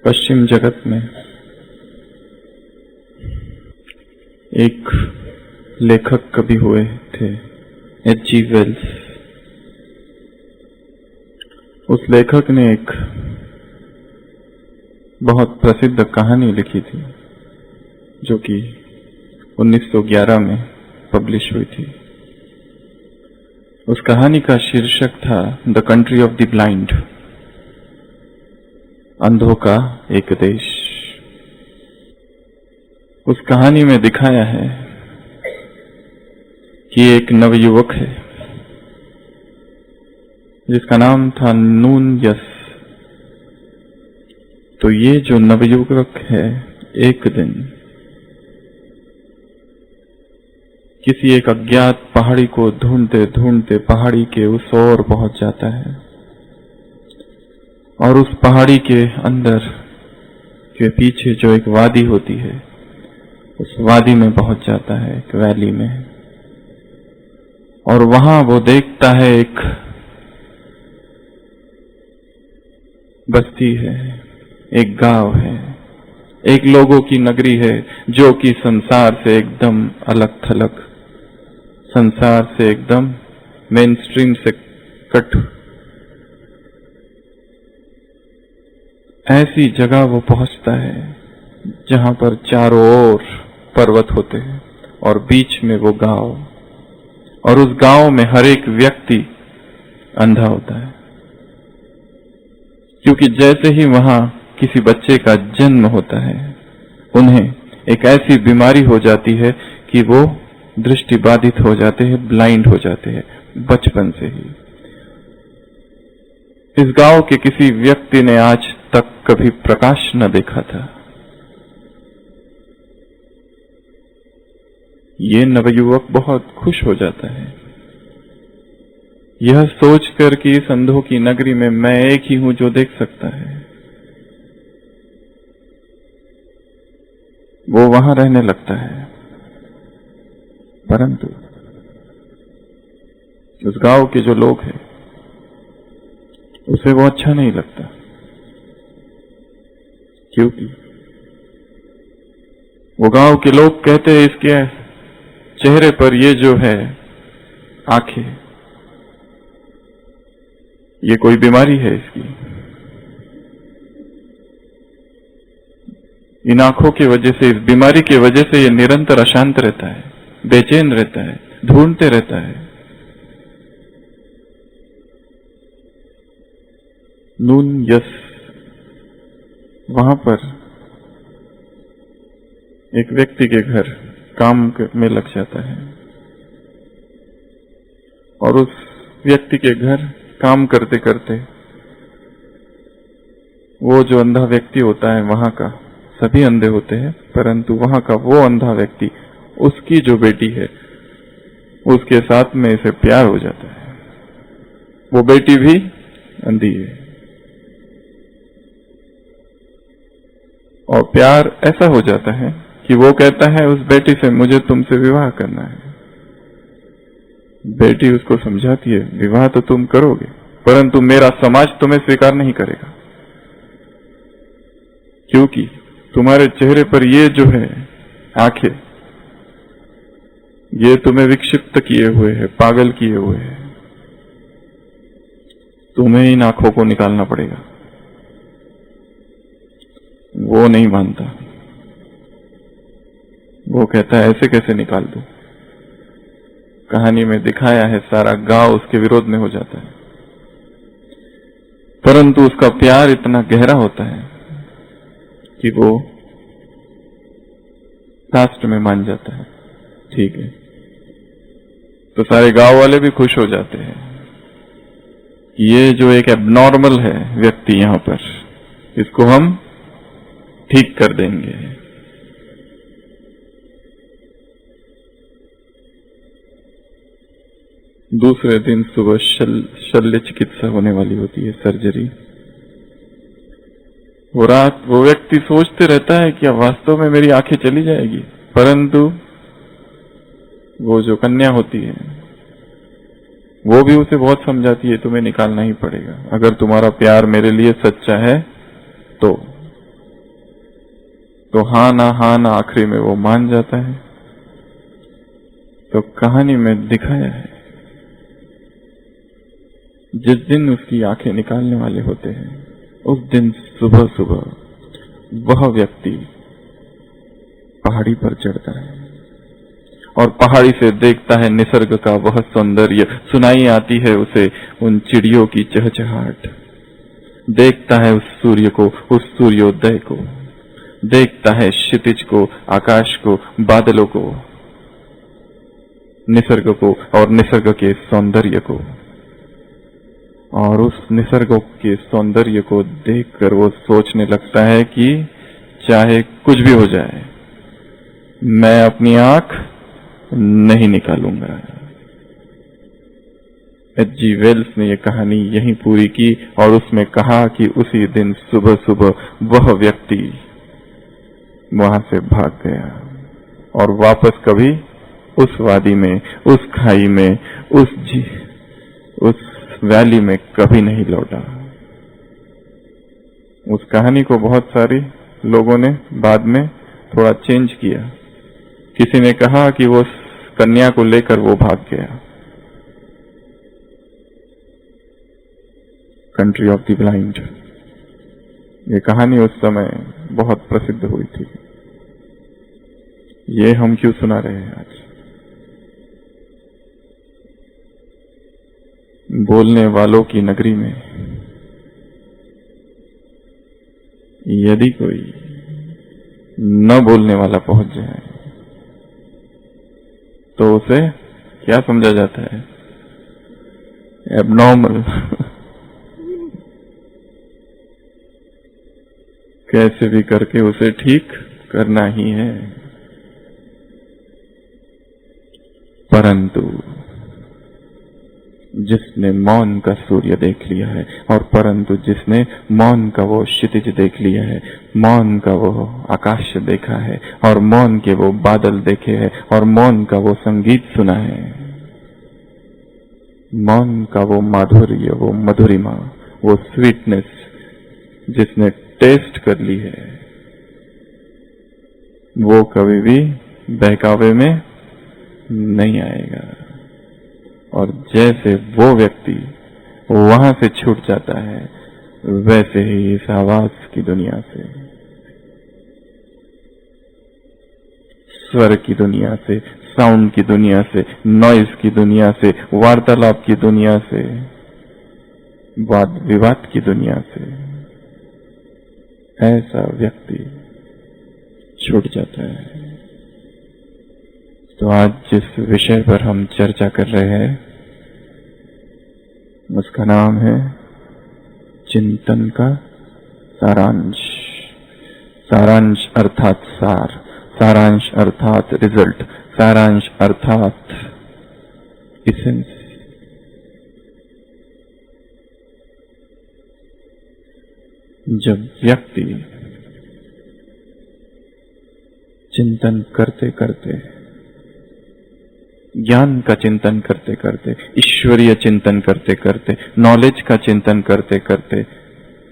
पश्चिम जगत में एक लेखक कवि हुए थे, H.G. वेल्स। उस लेखक ने एक बहुत प्रसिद्ध कहानी लिखी थी जो कि 1911 में पब्लिश हुई थी। उस कहानी का शीर्षक था the country of the blind, अंधों का एक देश। उस कहानी में दिखाया है कि एक नवयुवक है जिसका नाम था नून यस। तो ये जो नवयुवक है एक दिन किसी एक अज्ञात पहाड़ी को ढूंढते ढूंढते पहाड़ी के उस ओर पहुंच जाता है और उस पहाड़ी के अंदर के पीछे जो एक वादी होती है उस वादी में पहुंच जाता है, एक वैली में। और वहां वो देखता है एक बस्ती है, एक गांव है, एक लोगों की नगरी है जो कि संसार से एकदम अलग थलग, संसार से एकदम मेन स्ट्रीम से कट। ऐसी जगह वो पहुंचता है जहां पर चारों ओर पर्वत होते हैं और बीच में वो गांव, और उस गांव में हर एक व्यक्ति अंधा होता है, क्योंकि जैसे ही वहां किसी बच्चे का जन्म होता है उन्हें एक ऐसी बीमारी हो जाती है कि वो दृष्टि बाधित हो जाते हैं, ब्लाइंड हो जाते हैं बचपन से ही। इस गांव के किसी व्यक्ति ने आज तक कभी प्रकाश न देखा था। ये नवयुवक बहुत खुश हो जाता है यह सोचकर कि इस अंधों की नगरी में मैं एक ही हूं जो देख सकता है। वो वहां रहने लगता है, परंतु उस गांव के जो लोग हैं उसे वो अच्छा नहीं लगता, क्योंकि वो गांव के लोग कहते हैं इसके चेहरे पर ये जो है आंखें, ये कोई बीमारी है इसकी। इन आंखों की वजह से, इस बीमारी की वजह से ये निरंतर अशांत रहता है, बेचैन रहता है, ढूंढते रहता है। नून यस वहां पर एक व्यक्ति के घर काम में लग जाता है और उस व्यक्ति के घर काम करते करते वो जो अंधा व्यक्ति होता है, वहां का सभी अंधे होते हैं, परंतु वहां का वो अंधा व्यक्ति, उसकी जो बेटी है उसके साथ में इसे प्यार हो जाता है। वो बेटी भी अंधी है और प्यार ऐसा हो जाता है कि वो कहता है उस बेटी से, मुझे तुमसे विवाह करना है। बेटी उसको समझाती है, विवाह तो तुम करोगे परंतु मेरा समाज तुम्हें स्वीकार नहीं करेगा, क्योंकि तुम्हारे चेहरे पर ये जो है आंखें, ये तुम्हें विक्षिप्त किए हुए है, पागल किए हुए है। तुम्हें इन आंखों को निकालना पड़ेगा। वो नहीं मानता, वो कहता है ऐसे कैसे निकाल दूं। कहानी में दिखाया है सारा गांव उसके विरोध में हो जाता है, परंतु उसका प्यार इतना गहरा होता है कि वो लास्ट में मान जाता है, ठीक है। तो सारे गांव वाले भी खुश हो जाते हैं, ये जो एक एबनॉर्मल है व्यक्ति यहां पर, इसको हम ठीक कर देंगे। दूसरे दिन सुबह शल्य चिकित्सा होने वाली होती है, सर्जरी। वो व्यक्ति सोचते रहता है कि वास्तव में मेरी आंखें चली जाएगी, परंतु वो जो कन्या होती है वो भी उसे बहुत समझाती है, तुम्हें निकालना ही पड़ेगा, अगर तुम्हारा प्यार मेरे लिए सच्चा है तो तो हाँ ना आखिरी में वो मान जाता है। तो कहानी में दिखाया है जिस दिन उसकी आंखें निकालने वाले होते हैं उस दिन सुबह सुबह वह व्यक्ति पहाड़ी पर चढ़ता है और पहाड़ी से देखता है निसर्ग का वह सौंदर्य, सुनाई आती है उसे उन चिड़ियों की चहचहाट, देखता है उस सूर्य को, उस सूर्योदय को, देखता है क्षितिज को, आकाश को, बादलों को, निसर्ग को और निसर्ग के सौंदर्य को। और उस निसर्ग के सौंदर्य को देखकर वो सोचने लगता है कि चाहे कुछ भी हो जाए मैं अपनी आंख नहीं निकालूंगा। H.G. वेल्स ने यह कहानी यहीं पूरी की और उसमें कहा कि उसी दिन सुबह सुबह वह व्यक्ति वहां से भाग गया और वापस कभी उस वादी में, उस खाई में, उस वैली में कभी नहीं लौटा। उस कहानी को बहुत सारे लोगों ने बाद में थोड़ा चेंज किया। किसी ने कहा कि वो कन्या को लेकर वो भाग गया। कंट्री ऑफ द ब्लाइंड, ये कहानी उस समय बहुत प्रसिद्ध हुई थी। ये हम क्यों सुना रहे हैं आज? बोलने वालों की नगरी में यदि कोई न बोलने वाला पहुंच जाए तो उसे क्या समझा जाता है? एबनॉर्मल। कैसे भी करके उसे ठीक करना ही है। परंतु जिसने मौन का सूर्य देख लिया है और परंतु जिसने मौन का वो क्षितिज देख लिया है, मौन का वो आकाश देखा है और मौन के वो बादल देखे हैं और मौन का वो संगीत सुना है, मौन का वो माधुर्य, वो मधुरिमा, वो स्वीटनेस जिसने टेस्ट कर ली है, वो कभी भी बहकावे में नहीं आएगा। और जैसे वो व्यक्ति वहां से छूट जाता है वैसे ही इस आवाज की दुनिया से, स्वर की दुनिया से, साउंड की दुनिया से, नॉइज की दुनिया से, वार्तालाप की दुनिया से, वाद विवाद की दुनिया से ऐसा व्यक्ति छूट जाता है। तो आज जिस विषय पर हम चर्चा कर रहे हैं उसका नाम है चिंतन का सारांश। सारांश अर्थात सार, सारांश अर्थात रिजल्ट, सारांश अर्थात इसेंस। जब व्यक्ति चिंतन करते करते, ज्ञान का चिंतन करते करते, ईश्वरीय चिंतन करते करते, नॉलेज का चिंतन करते करते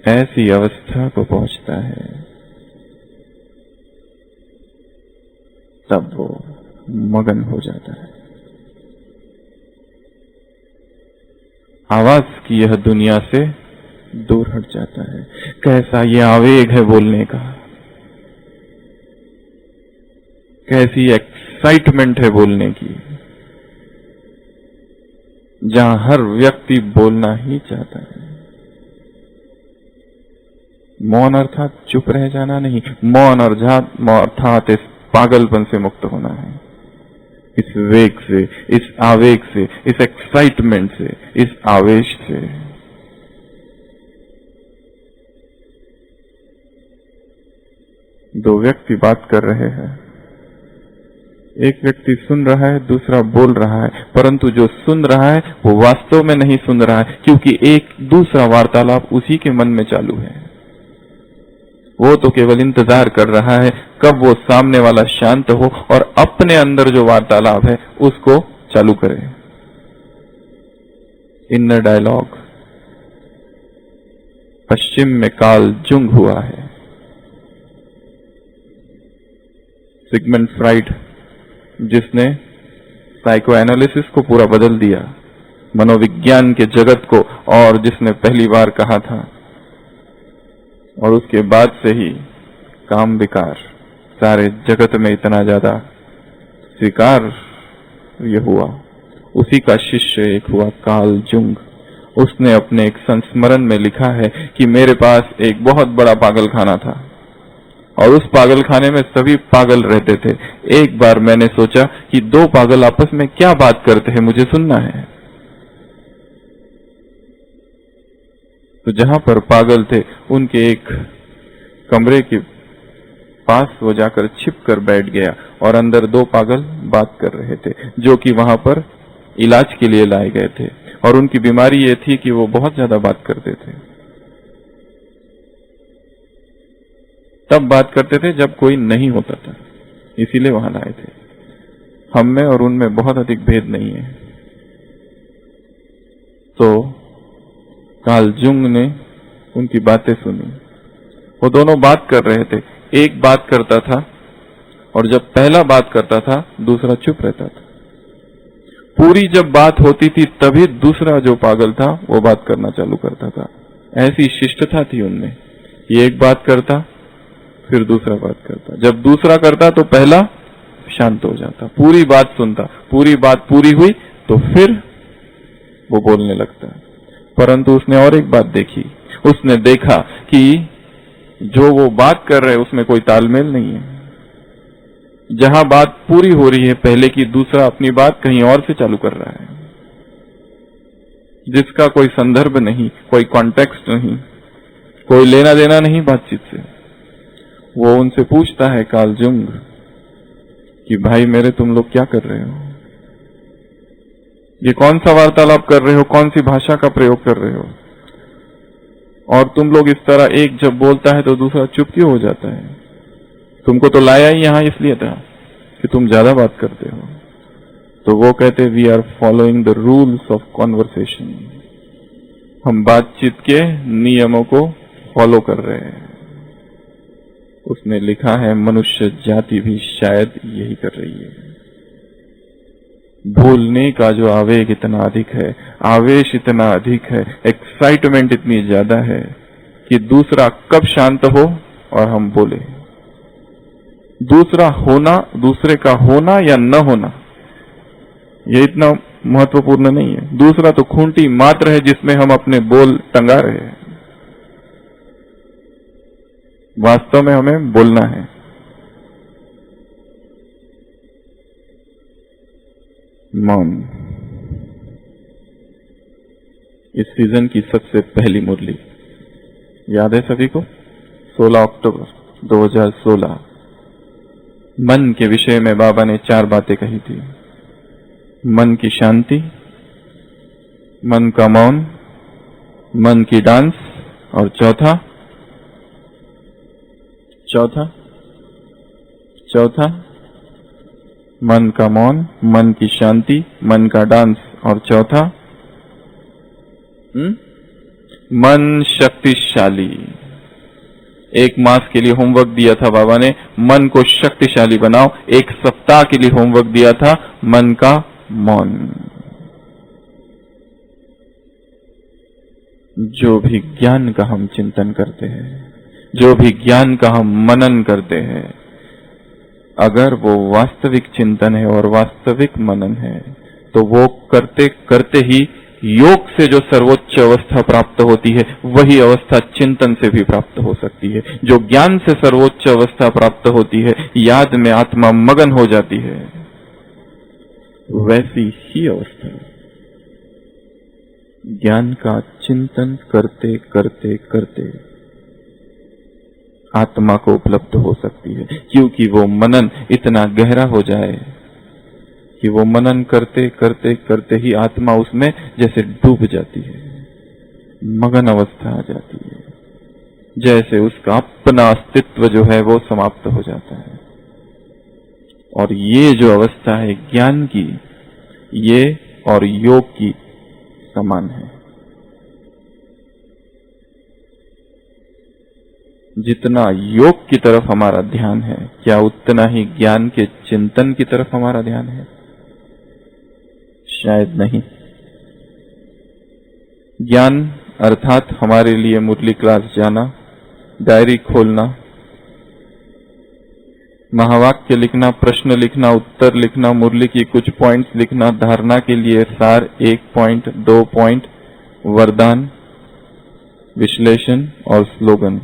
ऐसी अवस्था को पहुंचता है तब वो मगन हो जाता है। आवाज की यह दुनिया से दूर हट जाता है। कैसा ये आवेग है बोलने का, कैसी एक्साइटमेंट है बोलने की, जहां हर व्यक्ति बोलना ही चाहता है। मौन अर्थात चुप रह जाना नहीं, मौन अर्थात इस पागलपन से मुक्त होना है, इस वेग से, इस आवेग से, इस एक्साइटमेंट से, इस आवेश से। दो व्यक्ति बात कर रहे हैं, एक व्यक्ति सुन रहा है, दूसरा बोल रहा है, परंतु जो सुन रहा है वो वास्तव में नहीं सुन रहा है क्योंकि एक दूसरा वार्तालाप उसी के मन में चालू है। वो तो केवल इंतजार कर रहा है कब वो सामने वाला शांत हो और अपने अंदर जो वार्तालाप है उसको चालू करे। Inner dialogue. पश्चिम में काल जुंग हुआ है, सिगमंड फ्राइड, जिसने साइको एनालिसिस को पूरा बदल दिया, मनोविज्ञान के जगत को, और जिसने पहली बार कहा था, और उसके बाद से ही काम विकार सारे जगत में इतना ज्यादा स्वीकार ये हुआ। उसी का शिष्य एक हुआ कार्ल जुंग। उसने अपने एक संस्मरण में लिखा है कि मेरे पास एक बहुत बड़ा पागल खाना था और उस पागल खाने में सभी पागल रहते थे। एक बार मैंने सोचा कि दो पागल आपस में क्या बात करते हैं, मुझे सुनना है। तो जहां पर पागल थे उनके एक कमरे के पास वो जाकर छिप कर बैठ गया और अंदर दो पागल बात कर रहे थे, जो कि वहां पर इलाज के लिए लाए गए थे। और उनकी बीमारी ये थी कि वो बहुत ज्यादा बात करते थे। तब बात करते थे जब कोई नहीं होता था, इसीलिए वहां लाए थे। हम में और उनमें बहुत अधिक भेद नहीं है। तो कार्ल जुंग ने उनकी बातें सुनी। वो दोनों बात कर रहे थे। एक बात करता था और जब पहला बात करता था दूसरा चुप रहता था। पूरी जब बात होती थी तभी दूसरा जो पागल था वो बात करना चालू करता था। ऐसी शिष्टता थी उनमें कि एक बात करता फिर दूसरा बात करता। जब दूसरा करता तो पहला शांत हो जाता, पूरी बात सुनता। पूरी बात पूरी हुई तो फिर वो बोलने लगता। परंतु उसने और एक बात देखी। उसने देखा कि जो वो बात कर रहे उसमें कोई तालमेल नहीं है। जहां बात पूरी हो रही है पहले की, दूसरा अपनी बात कहीं और से चालू कर रहा है, जिसका कोई संदर्भ नहीं, कोई कॉन्टेक्स्ट नहीं, कोई लेना देना नहीं बातचीत से। वो उनसे पूछता है कार्ल जुंग कि भाई मेरे तुम लोग क्या कर रहे हो? ये कौन सा वार्तालाप कर रहे हो? कौन सी भाषा का प्रयोग कर रहे हो? और तुम लोग इस तरह, एक जब बोलता है तो दूसरा चुप क्यों हो जाता है? तुमको तो लाया ही यहां इसलिए था कि तुम ज्यादा बात करते हो। तो वो कहते we are following the rules of conversation. हम बातचीत के नियमों को फॉलो कर रहे हैं। उसने लिखा है मनुष्य जाति भी शायद यही कर रही है। भूलने का जो आवेग इतना अधिक है, आवेश इतना अधिक है, एक्साइटमेंट इतनी ज्यादा है कि दूसरा कब शांत हो और हम बोले। दूसरा होना, दूसरे का होना या न होना, ये इतना महत्वपूर्ण नहीं है। दूसरा तो खूंटी मात्र है जिसमें हम अपने बोल टंगा रहे हैं। वास्तव में हमें बोलना है। मौन इस सीजन की सबसे पहली मुरली याद है सभी को? 16 अक्टूबर 2016। मन के विषय में बाबा ने 4 बातें कही थी। मन की शांति, मन का मौन, मन की डांस, और चौथा मन का मौन, मन की शांति, मन का डांस, और चौथा मन शक्तिशाली। 1 मास के लिए होमवर्क दिया था बाबा ने, मन को शक्तिशाली बनाओ। 1 सप्ताह के लिए होमवर्क दिया था, मन का मौन। जो भी ज्ञान का हम चिंतन करते हैं, जो भी ज्ञान का हम मनन करते हैं, अगर वो वास्तविक चिंतन है और वास्तविक मनन है, तो वो करते करते ही योग से जो सर्वोच्च अवस्था प्राप्त होती है, वही अवस्था चिंतन से भी प्राप्त हो सकती है। जो ज्ञान से सर्वोच्च अवस्था प्राप्त होती है, याद में आत्मा मगन हो जाती है, वैसी ही अवस्था ज्ञान का चिंतन करते करते करते आत्मा को उपलब्ध हो सकती है। क्योंकि वो मनन इतना गहरा हो जाए कि वो मनन करते करते करते ही आत्मा उसमें जैसे डूब जाती है, मगन अवस्था आ जाती है, जैसे उसका अपना अस्तित्व जो है वो समाप्त हो जाता है। और ये जो अवस्था है ज्ञान की, ये और योग की समान है। जितना योग की तरफ हमारा ध्यान है, क्या उतना ही ज्ञान के चिंतन की तरफ हमारा ध्यान है? शायद नहीं। ज्ञान अर्थात हमारे लिए मुरली क्लास जाना, डायरी खोलना, महावाक्य लिखना, प्रश्न लिखना, उत्तर लिखना, मुरली की कुछ पॉइंट्स लिखना, धारणा के लिए सार 1 पॉइंट, 2 पॉइंट, वरदान, विश्लेषण और स्लोगन,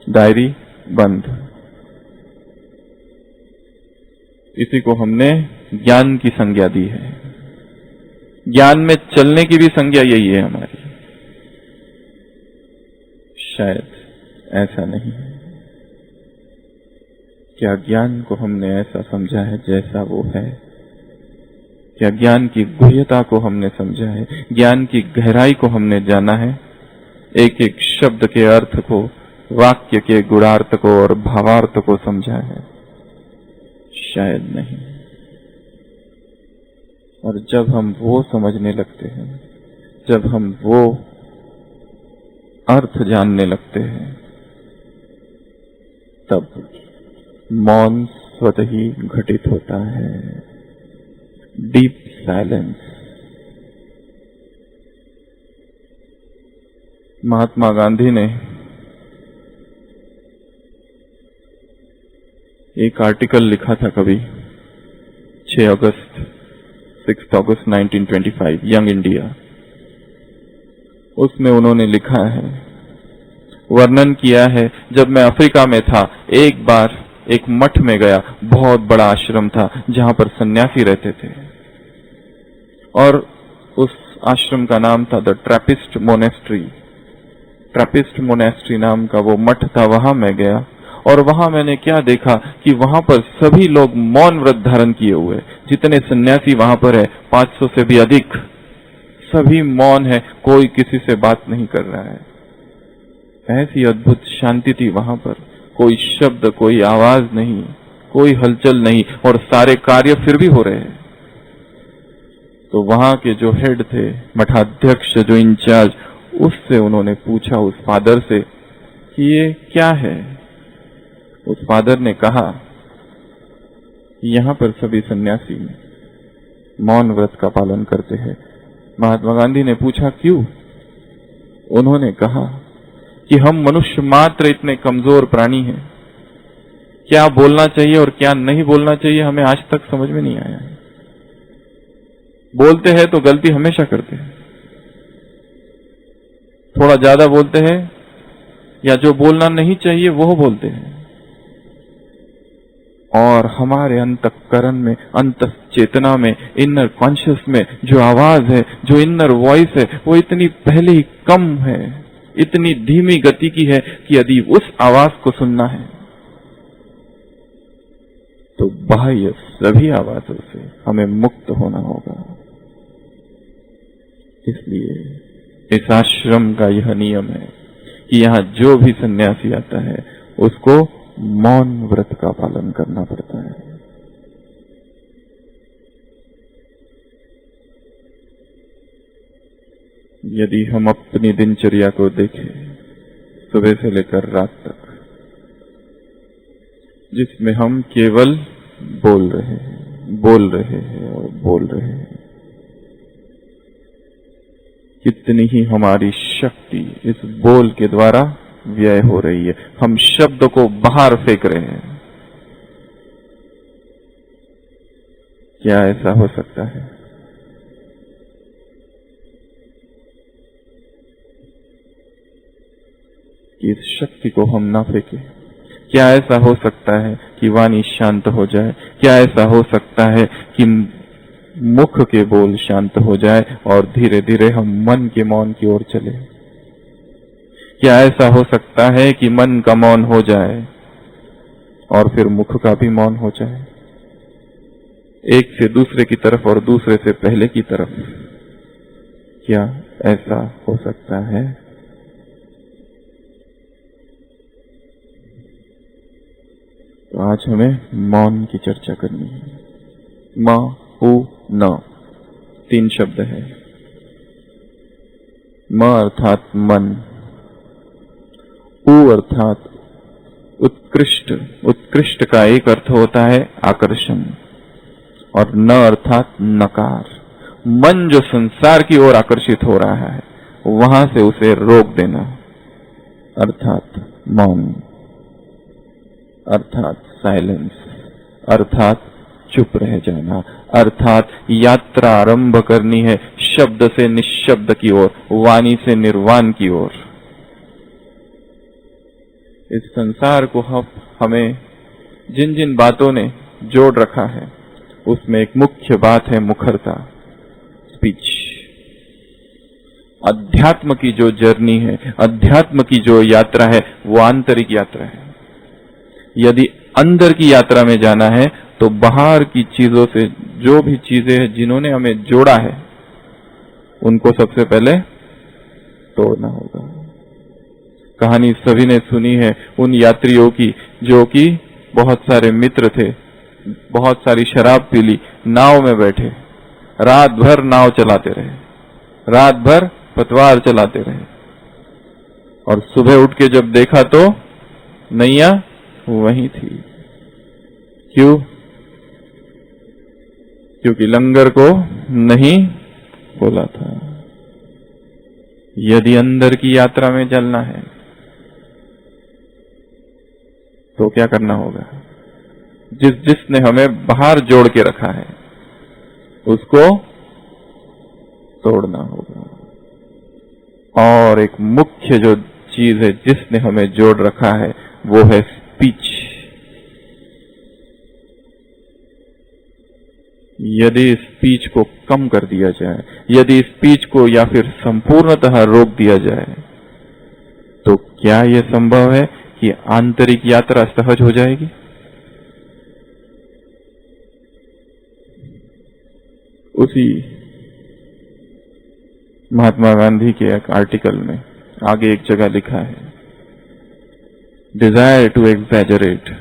डायरी बंद। इसी को हमने ज्ञान की संज्ञा दी है। ज्ञान में चलने की भी संज्ञा यही है हमारी। शायद ऐसा नहीं है। क्या ज्ञान को हमने ऐसा समझा है जैसा वो है? क्या ज्ञान की गुह्यता को हमने समझा है? ज्ञान की गहराई को हमने जाना है? एक एक शब्द के अर्थ को, वाक्य के गुणार्थ को और भावार्थ को समझा है? शायद नहीं। और जब हम वो समझने लगते हैं, जब हम वो अर्थ जानने लगते हैं, तब मौन स्वतः ही घटित होता है। Deep silence. महात्मा गांधी ने एक आर्टिकल लिखा था कभी, 6 अगस्त 1925, यंग इंडिया। उसमें उन्होंने लिखा है, वर्णन किया है, जब मैं अफ्रीका में था, एक बार एक मठ में गया, बहुत बड़ा आश्रम था जहां पर सन्यासी रहते थे, और उस आश्रम का नाम था the Trappist monastery. Trappist monastery नाम का वो मठ था। वहां मैं गया और वहां मैंने क्या देखा कि वहां पर सभी लोग मौन व्रत धारण किए हुए, जितने सन्यासी वहां पर है 500 से भी अधिक, सभी मौन है, कोई किसी से बात नहीं कर रहा है। ऐसी अद्भुत शांति थी वहां पर, कोई शब्द, कोई आवाज नहीं, कोई हलचल नहीं, और सारे कार्य फिर भी हो रहे हैं। तो वहां के जो हेड थे, मठाध्यक्ष, जो इंचार्ज, उससे उन्होंने पूछा, उस फादर से, कि ये क्या है? उस फादर ने कहा, यहां पर सभी सन्यासी मौन व्रत का पालन करते हैं। महात्मा गांधी ने पूछा, क्यों? उन्होंने कहा कि हम मनुष्य मात्र इतने कमजोर प्राणी हैं, क्या बोलना चाहिए और क्या नहीं बोलना चाहिए हमें आज तक समझ में नहीं आया है। बोलते हैं तो गलती हमेशा करते हैं, थोड़ा ज्यादा बोलते हैं, या जो बोलना नहीं चाहिए वो बोलते हैं, और हमारे अंतःकरण में, अंत चेतना में, इनर कॉन्शियस में जो आवाज है, जो इनर वॉइस है, वो इतनी पहले ही कम है, इतनी धीमी गति की है कि यदि उस आवाज को सुनना है तो बाह्य सभी आवाजों से हमें मुक्त होना होगा। इसलिए इस आश्रम का यह नियम है कि यहाँ जो भी सन्यासी आता है उसको मौन व्रत का पालन करना पड़ता है। यदि हम अपनी दिनचर्या को देखें, सुबह से लेकर रात तक, जिसमें हम केवल बोल रहे हैं, बोल रहे हैं और बोल रहे हैं, कितनी ही हमारी शक्ति इस बोल के द्वारा व्यय हो रही है। हम शब्द को बाहर फेंक रहे हैं। क्या ऐसा हो सकता है? कि इस शक्ति को हम ना फेंके? क्या ऐसा हो सकता है कि वाणी शांत हो जाए? क्या ऐसा हो सकता है कि मुख के बोल शांत हो जाए और धीरे धीरे हम मन के मौन की ओर चले? क्या ऐसा हो सकता है कि मन का मौन हो जाए और फिर मुख का भी मौन हो जाए, एक से दूसरे की तरफ और दूसरे से पहले की तरफ? क्या ऐसा हो सकता है? तो आज हमें मौन की चर्चा करनी है। म, उ, न 3 शब्द है। म अर्थात मन, उ अर्थात उत्कृष्ट, उत्कृष्ट का एक अर्थ होता है आकर्षण और न अर्थात नकार। मन जो संसार की ओर आकर्षित हो रहा है वहां से उसे रोक देना, अर्थात मौन, अर्थात साइलेंस, अर्थात चुप रह जाना, अर्थात यात्रा आरंभ करनी है शब्द से निशब्द की ओर, वाणी से निर्वाण की ओर। इस संसार को हमें जिन जिन बातों ने जोड़ रखा है उसमें एक मुख्य बात है मुखरता, स्पीच। अध्यात्म की जो जर्नी है, अध्यात्म की जो यात्रा है वो आंतरिक यात्रा है। यदि अंदर की यात्रा में जाना है तो बाहर की चीजों से, जो भी चीजें हैं जिन्होंने हमें जोड़ा है, उनको सबसे पहले तोड़ना होगा। कहानी सभी ने सुनी है उन यात्रियों की जो कि बहुत सारे मित्र थे, बहुत सारी शराब पी ली, नाव में बैठे, रात भर नाव चलाते रहे, रात भर पतवार चलाते रहे, और सुबह उठ के जब देखा तो नैया वहीं थी। क्यों? क्योंकि लंगर को नहीं बोला था। यदि अंदर की यात्रा में चलना है तो क्या करना होगा? जिसने हमें बाहर जोड़ के रखा है उसको तोड़ना होगा। और एक मुख्य जो चीज है जिसने हमें जोड़ रखा है वो है स्पीच। यदि स्पीच को कम कर दिया जाए, यदि स्पीच को या फिर संपूर्णतः रोक दिया जाए, तो क्या यह संभव है कि आंतरिक यात्रा सहज हो जाएगी? उसी महात्मा गांधी के एक आर्टिकल में आगे एक जगह लिखा है, desire to exaggerate,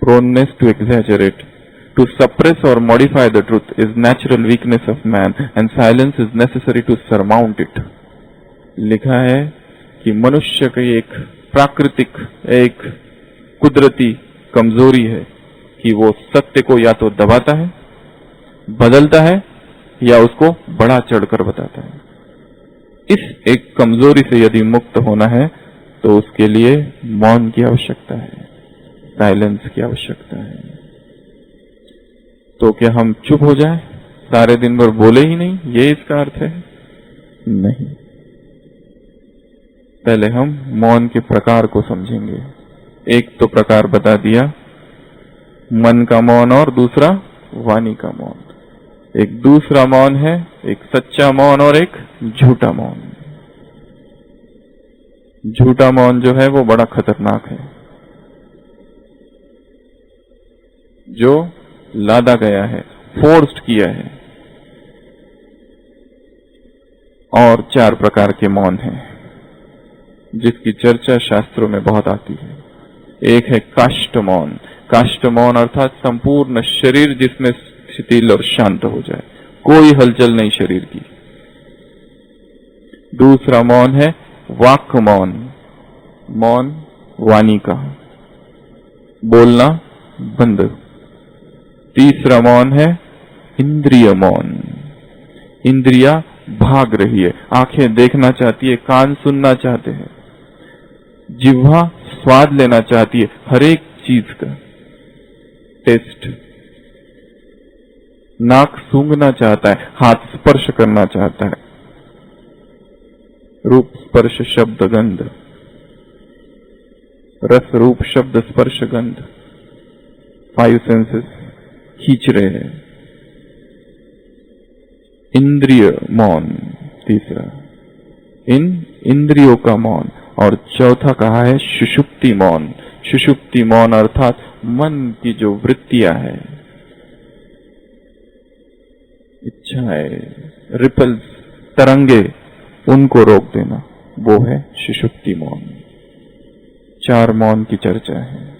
proneness to exaggerate, to suppress or modify the truth is natural weakness of man and silence is necessary to surmount it। लिखा है कि मनुष्य की एक प्राकृतिक, एक कुदरती कमजोरी है कि वो सत्य को या तो दबाता है, बदलता है, या उसको बढ़ा चढ़कर बताता है। इस एक कमजोरी से यदि मुक्त होना है तो उसके लिए मौन की आवश्यकता है, साइलेंस की आवश्यकता है। तो क्या हम चुप हो जाएं, सारे दिन भर बोले ही नहीं, ये इसका अर्थ है? नहीं। पहले हम मौन के प्रकार को समझेंगे। एक तो प्रकार बता दिया मन का मौन और दूसरा वाणी का मौन। एक दूसरा मौन है एक सच्चा मौन और एक झूठा मौन। झूठा मौन जो है वो बड़ा खतरनाक है, जो लादा गया है, फोर्स्ड किया है। और 4 प्रकार के मौन हैं जिसकी चर्चा शास्त्रों में बहुत आती है। एक है काष्ठ मौन। काष्ठ मौन अर्थात संपूर्ण शरीर जिसमें शिथिल और शांत हो जाए, कोई हलचल नहीं शरीर की। दूसरा मौन है वाक् मौन, मौन वाणी का, बोलना बंद। तीसरा मौन है इंद्रिय मौन। इंद्रिया भाग रही है, आंखें देखना चाहती है, कान सुनना चाहते हैं, जिह्वा स्वाद लेना चाहती है हर एक चीज का टेस्ट, नाक सूंघना चाहता है, हाथ स्पर्श करना चाहता है, रूप स्पर्श शब्द गंध, रस रूप शब्द स्पर्श गंध, 5 सेंसेस खींच रहे हैं। इंद्रिय मौन तीसरा, इन इंद्रियों का मौन। और चौथा कहा है सुषुप्ति मौन। सुषुप्ति मौन अर्थात मन की जो वृत्तियां है, इच्छाएं, रिपल्स, तरंगे, उनको रोक देना, वो है सुषुप्ति मौन। 4 मौन की चर्चा है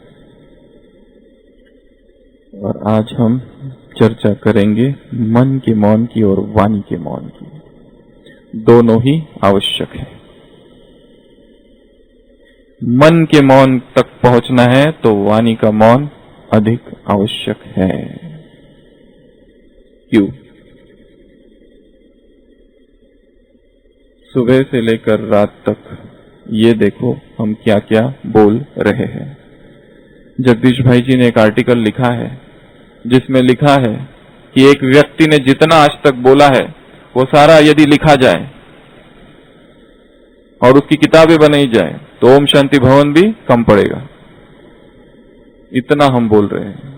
और आज हम चर्चा करेंगे मन के मौन की और वाणी के मौन की। दोनों ही आवश्यक है। मन के मौन तक पहुंचना है तो वाणी का मौन अधिक आवश्यक है। क्यों? सुबह से लेकर रात तक ये देखो हम क्या क्या बोल रहे हैं। जगदीश भाई जी ने एक आर्टिकल लिखा है जिसमें लिखा है कि एक व्यक्ति ने जितना आज तक बोला है वो सारा यदि लिखा जाए और उसकी किताबें बनाई जाए तो ओम शांति भवन भी कम पड़ेगा, इतना हम बोल रहे हैं।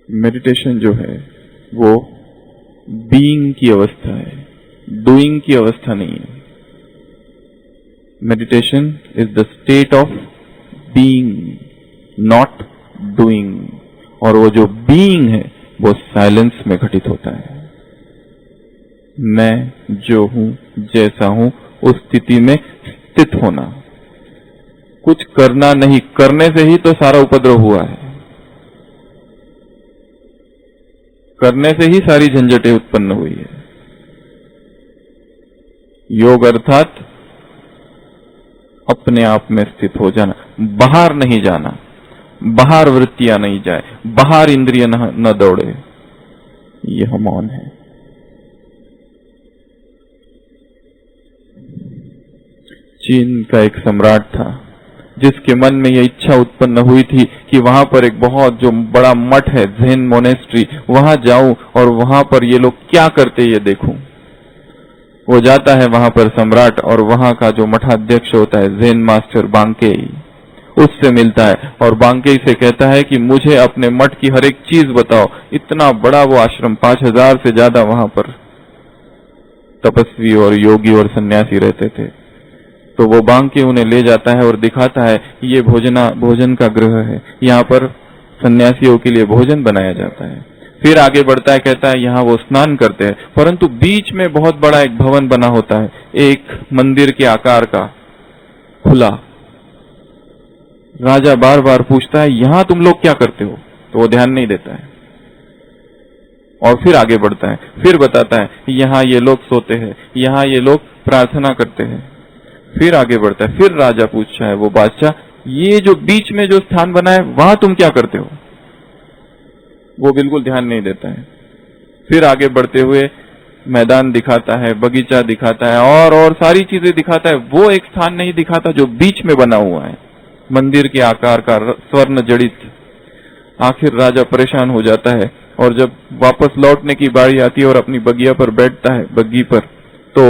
मेडिटेशन जो है वो बीइंग की अवस्था है, डूइंग की अवस्था नहीं है। Meditation is the state of being, not doing. और वो जो बीइंग है वो साइलेंस में घटित होता है। मैं जो हूं, जैसा हूं, उस स्थिति में स्थित होना, कुछ करना नहीं, करने से ही तो सारा उपद्रव हुआ है, करने से ही सारी झंझटें उत्पन्न हुई है। योग अर्थात अपने आप में स्थित हो जाना, बाहर नहीं जाना, बाहर वृत्तियां नहीं जाए, बाहर इंद्रिय न दौड़े, यह मौन है। चीन का एक सम्राट था जिसके मन में यह इच्छा उत्पन्न हुई थी कि वहां पर एक बहुत जो बड़ा मठ है, ज़ेन मोनेस्ट्री, वहां जाऊं और वहां पर ये लोग क्या करते ये देखूं। वो जाता है वहां पर सम्राट, और वहां का जो मठाध्यक्ष होता है ज़ेन मास्टर बांकेई, उससे मिलता है और बांकेई से कहता है कि मुझे अपने मठ की हर एक चीज बताओ। इतना बड़ा वो आश्रम, 5000 से ज्यादा वहां पर तपस्वी और योगी और सन्यासी रहते थे। तो वो बांके उन्हें ले जाता है और दिखाता है ये भोजन का गृह है, यहाँ पर सन्यासियों के लिए भोजन बनाया जाता है। फिर आगे बढ़ता है, कहता है यहाँ वो स्नान करते हैं, परंतु बीच में बहुत बड़ा एक भवन बना होता है, एक मंदिर के आकार का, खुला। राजा बार बार पूछता है यहाँ तुम लोग क्या करते हो, तो वो ध्यान नहीं देता है। और फिर आगे बढ़ता है, फिर बताता है यहाँ ये लोग सोते हैं, यहाँ ये लोग प्रार्थना करते हैं। फिर आगे बढ़ता है, फिर राजा पूछता है वो बादशाह, ये जो बीच में जो स्थान बना है वहां तुम क्या करते हो, वो बिल्कुल ध्यान नहीं देता है। फिर आगे बढ़ते हुए मैदान दिखाता है, बगीचा दिखाता है और सारी चीजें दिखाता है, वो एक स्थान नहीं दिखाता जो बीच में बना हुआ है, मंदिर के आकार का, स्वर्ण जड़ित। आखिर राजा परेशान हो जाता है और जब वापस लौटने की बारी आती है और अपनी बगिया पर बैठता है, बग्गी पर, तो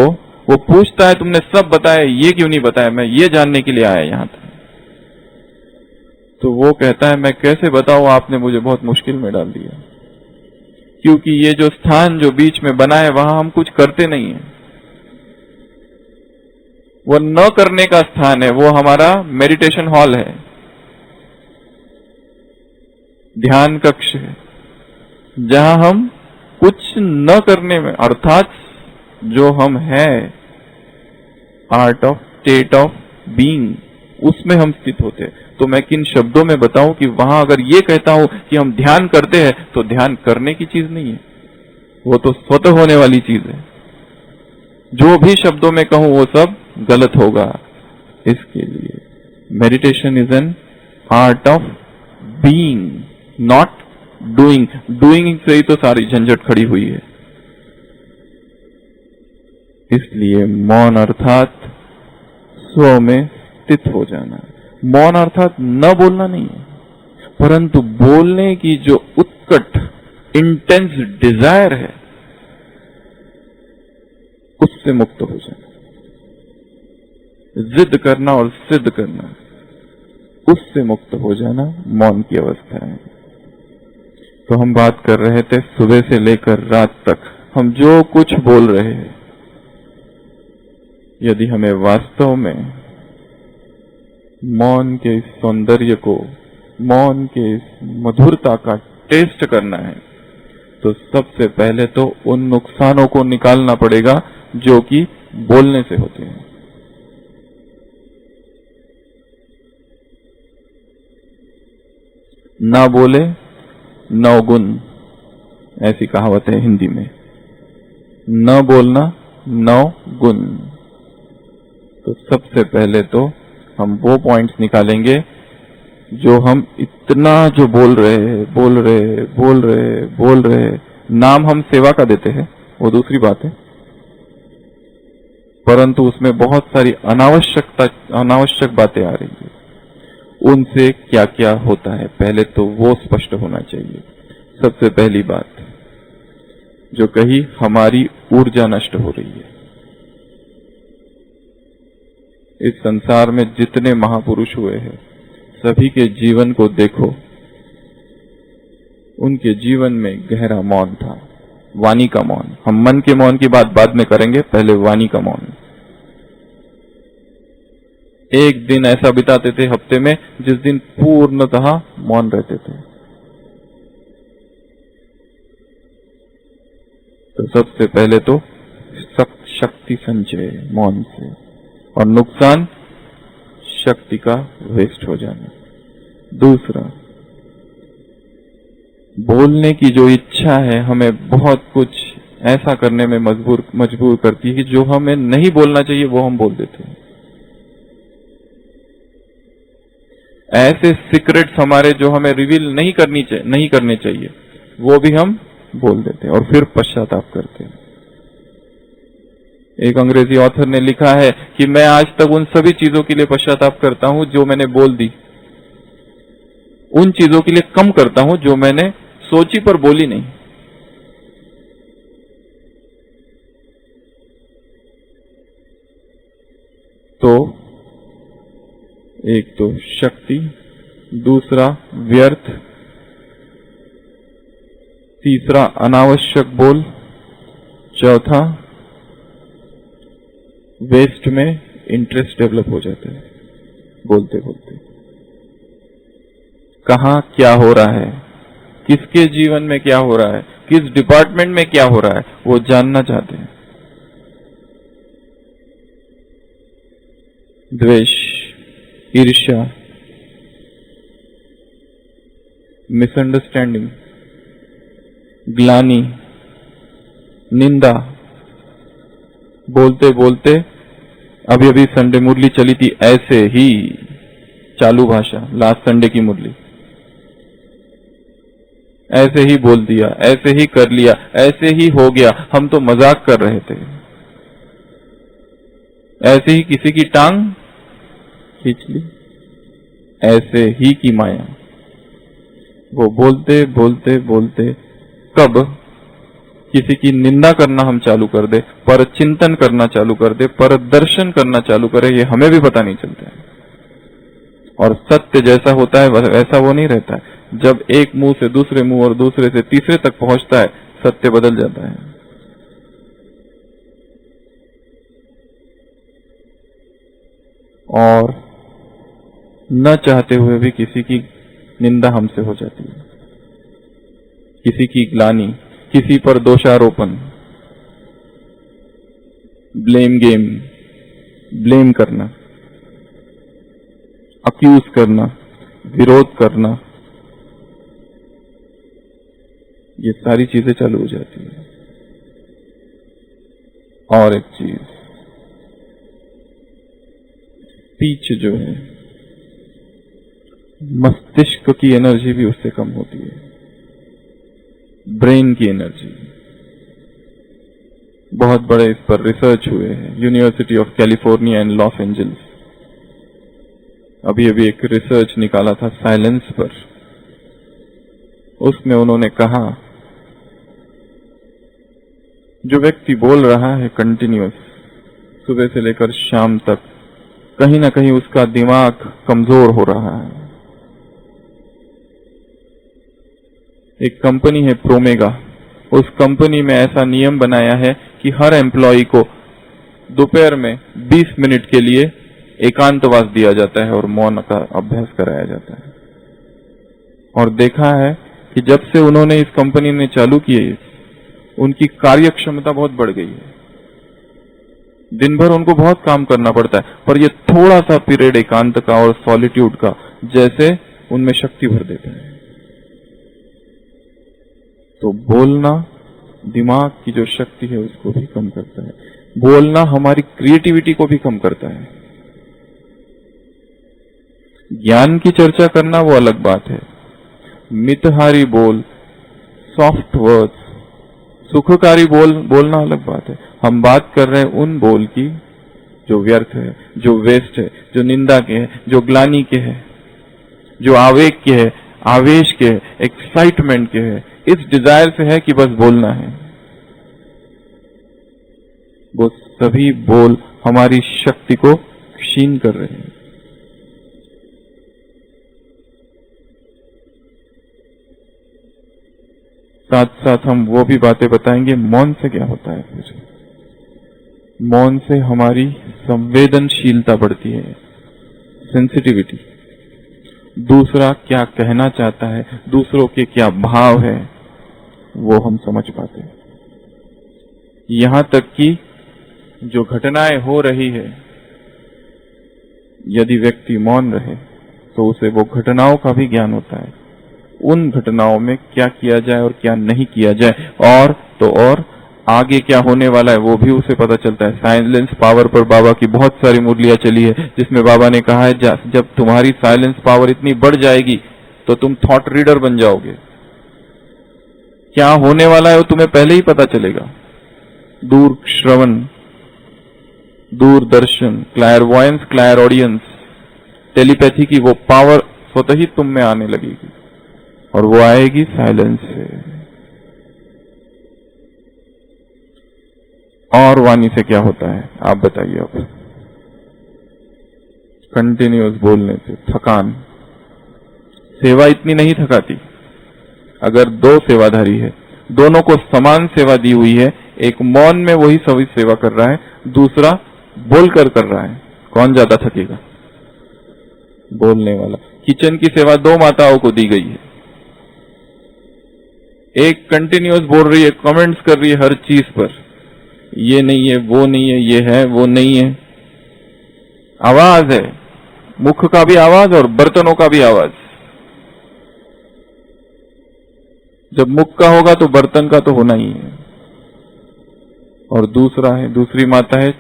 वो पूछता है तुमने सब बताया, ये क्यों नहीं बताया, मैं ये जानने के लिए आया यहां तक। तो वो कहता है मैं कैसे बताऊं, आपने मुझे बहुत मुश्किल में डाल दिया, क्योंकि ये जो स्थान जो बीच में बना है वहां हम कुछ करते नहीं है, वो न करने का स्थान है, वो हमारा मेडिटेशन हॉल है, ध्यान कक्ष है, जहां हम कुछ न करने में, अर्थात जो हम हैं, art of state of being, उसमें हम स्थित होते हैं। तो मैं किन शब्दों में बताऊं कि वहां अगर ये कहता हूं कि हम ध्यान करते हैं तो ध्यान करने की चीज नहीं है, वो तो स्वतः होने वाली चीज है। जो भी शब्दों में कहूं वो सब गलत होगा। इसके लिए meditation is an art of being, not doing. Doing से ही तो सारी झंझट खड़ी हुई है। इसलिए मौन अर्थात स्व में स्थित हो जाना। मौन अर्थात न बोलना नहीं है, परंतु बोलने की जो उत्कट इंटेंस डिजायर है उससे मुक्त हो जाना। जिद करना और सिद्ध करना, उससे मुक्त हो जाना मौन की अवस्था है। तो हम बात कर रहे थे सुबह से लेकर रात तक हम जो कुछ बोल रहे हैं, यदि हमें वास्तव में मौन के इस सौंदर्य को, मौन के इस मधुरता का टेस्ट करना है, तो सबसे पहले तो उन नुकसानों को निकालना पड़ेगा जो कि बोलने से होते हैं। ना बोले 9 गुण, ऐसी कहावत है हिंदी में। न बोलना 9 गुण। तो सबसे पहले तो हम वो पॉइंट्स निकालेंगे जो हम इतना जो बोल रहे, नाम हम सेवा का देते हैं, वो दूसरी बात है, परंतु उसमें बहुत सारी अनावश्यक बातें आ रही है। उनसे क्या क्या होता है, पहले तो वो स्पष्ट होना चाहिए। सबसे पहली बात जो कही, हमारी ऊर्जा नष्ट हो रही है। इस संसार में जितने महापुरुष हुए हैं, सभी के जीवन को देखो, उनके जीवन में गहरा मौन था, वाणी का मौन। हम मन के मौन की बात बाद में करेंगे, पहले वाणी का मौन। एक दिन ऐसा बिताते थे हफ्ते में जिस दिन पूर्णतः मौन रहते थे। तो सबसे पहले तो शक्ति संचय मौन से, और नुकसान शक्ति का वेस्ट हो जाना। दूसरा, बोलने की जो इच्छा है हमें बहुत कुछ ऐसा करने में मजबूर करती है कि जो हमें नहीं बोलना चाहिए वो हम बोल देते हैं। ऐसे सीक्रेट्स हमारे जो हमें रिवील नहीं करने चाहिए वो भी हम बोल देते हैं और फिर पश्चाताप करते हैं। एक अंग्रेजी ऑथर ने लिखा है कि मैं आज तक उन सभी चीजों के लिए पश्चाताप करता हूं जो मैंने बोल दी, उन चीजों के लिए कम करता हूं जो मैंने सोची पर बोली नहीं। तो एक तो शक्ति, दूसरा व्यर्थ, तीसरा अनावश्यक बोल, चौथा वेस्ट में इंटरेस्ट डेवलप हो जाता है बोलते बोलते। कहां क्या हो रहा है, किसके जीवन में क्या हो रहा है, किस डिपार्टमेंट में क्या हो रहा है, वो जानना चाहते हैं। द्वेष, ईर्ष्या, मिसअंडरस्टैंडिंग, ग्लानि, निंदा, बोलते बोलते अभी अभी संडे मुरली चली थी, ऐसे ही चालू भाषा, लास्ट संडे की मुरली, ऐसे ही बोल दिया, ऐसे ही कर लिया, ऐसे ही हो गया, हम तो मजाक कर रहे थे, ऐसे ही किसी की टांग खींच ली, ऐसे ही की माया। वो बोलते बोलते बोलते कब किसी की निंदा करना हम चालू कर दे, पर चिंतन करना चालू कर दे, पर दर्शन करना चालू करे, ये हमें भी पता नहीं चलता है। और सत्य जैसा होता है वैसा वो नहीं रहता है। जब एक मुंह से दूसरे मुंह और दूसरे से तीसरे तक पहुंचता है, सत्य बदल जाता है। और न चाहते हुए भी किसी की निंदा हमसे हो जाती है, किसी की ग्लानि, किसी पर दोषारोपण, ब्लेम गेम, ब्लेम करना, अक्यूज करना, विरोध करना, ये सारी चीजें चालू हो जाती है। और एक चीज, पीछे जो है मस्तिष्क की एनर्जी भी उससे कम होती है, ब्रेन की एनर्जी। बहुत बड़े इस पर रिसर्च हुए हैं, university of California and Los Angeles. अभी अभी एक रिसर्च निकाला था साइलेंस पर। उसमें उन्होंने कहा जो व्यक्ति बोल रहा है कंटिन्यूअस सुबह से लेकर शाम तक, कहीं ना कहीं उसका दिमाग कमजोर हो रहा है। एक कंपनी है प्रोमेगा, उस कंपनी में ऐसा नियम बनाया है कि हर एम्प्लॉय को दोपहर में 20 मिनट के लिए एकांतवास दिया जाता है और मौन का अभ्यास कराया जाता है। और देखा है कि जब से उन्होंने इस कंपनी ने चालू किए, उनकी कार्य क्षमता बहुत बढ़ गई है। दिन भर उनको बहुत काम करना पड़ता है, पर ये थोड़ा सा पीरियड एकांत का और सॉलिट्यूड का जैसे उनमें शक्ति भर देता है। तो बोलना दिमाग की जो शक्ति है उसको भी कम करता है, बोलना हमारी क्रिएटिविटी को भी कम करता है। ज्ञान की चर्चा करना वो अलग बात है, मितहारी बोल, सॉफ्ट वर्ड्स, सुखकारी बोलना अलग बात है। हम बात कर रहे हैं उन बोल की जो व्यर्थ है, जो वेस्ट है, जो निंदा के है, जो ग्लानि के है, जो आवेग के है, आवेश के है, एक्साइटमेंट के है, इस डिजायर से है कि बस बोलना है। वो सभी बोल हमारी शक्ति को क्षीण कर रहे हैं। साथ साथ हम वो भी बातें बताएंगे मौन से क्या होता है। फिर मौन से हमारी संवेदनशीलता बढ़ती है, सेंसिटिविटी, दूसरा क्या कहना चाहता है, दूसरों के क्या भाव है, वो हम समझ पाते हैं। यहां तक कि जो घटनाएं हो रही है, यदि व्यक्ति मौन रहे तो उसे वो घटनाओं का भी ज्ञान होता है, उन घटनाओं में क्या किया जाए और क्या नहीं किया जाए, और तो और आगे क्या होने वाला है वो भी उसे पता चलता है। साइलेंस पावर पर बाबा की बहुत सारी मुरलियां चली है, जिसमें बाबा ने कहा है जब तुम्हारी साइलेंस पावर इतनी बढ़ जाएगी तो तुम थॉट रीडर बन जाओगे, क्या होने वाला है वो तुम्हें पहले ही पता चलेगा। दूर श्रवण, दूरदर्शन, क्लायरवॉयंस, क्लायर ऑडियंस, टेलीपैथी की वो पावर स्वतः ही तुम में आने लगेगी, और वो आएगी साइलेंस से। और वाणी से क्या होता है आप बताइए। अब कंटिन्यूअस बोलने से थकान, सेवा इतनी नहीं थकाती। अगर दो सेवाधारी है, दोनों को समान सेवा दी हुई है, एक मौन में वही सभी सेवा कर रहा है, दूसरा बोलकर कर रहा है, कौन ज्यादा थकेगा? बोलने वाला। किचन की सेवा दो माताओं को दी गई है, एक कंटिन्यूअस बोल रही है, कमेंट्स कर रही है हर चीज पर, ये नहीं है, वो नहीं है, ये है, वो नहीं है। आवाज है, मुख का भी आवाज और बर्तनों का भी आवाज। जब मुख का होगा तो बर्तन का तो होना ही है। और दूसरा है, दूसरी माता है,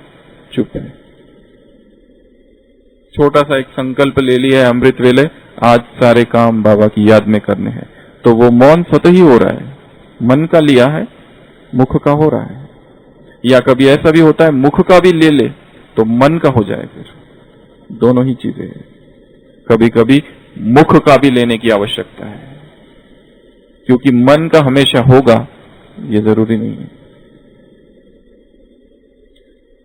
चुप है, छोटा सा एक संकल्प ले लिया है, अमृत वेले आज सारे काम बाबा की याद में करने हैं, तो वो मौन स्वतः ही हो रहा है, मन का लिया है, मुख का हो रहा है। या कभी ऐसा भी होता है मुख का भी ले ले तो मन का हो जाए, फिर दोनों ही चीजें हैं। कभी कभी मुख का भी लेने की आवश्यकता है, क्योंकि मन का हमेशा होगा ये जरूरी नहीं है।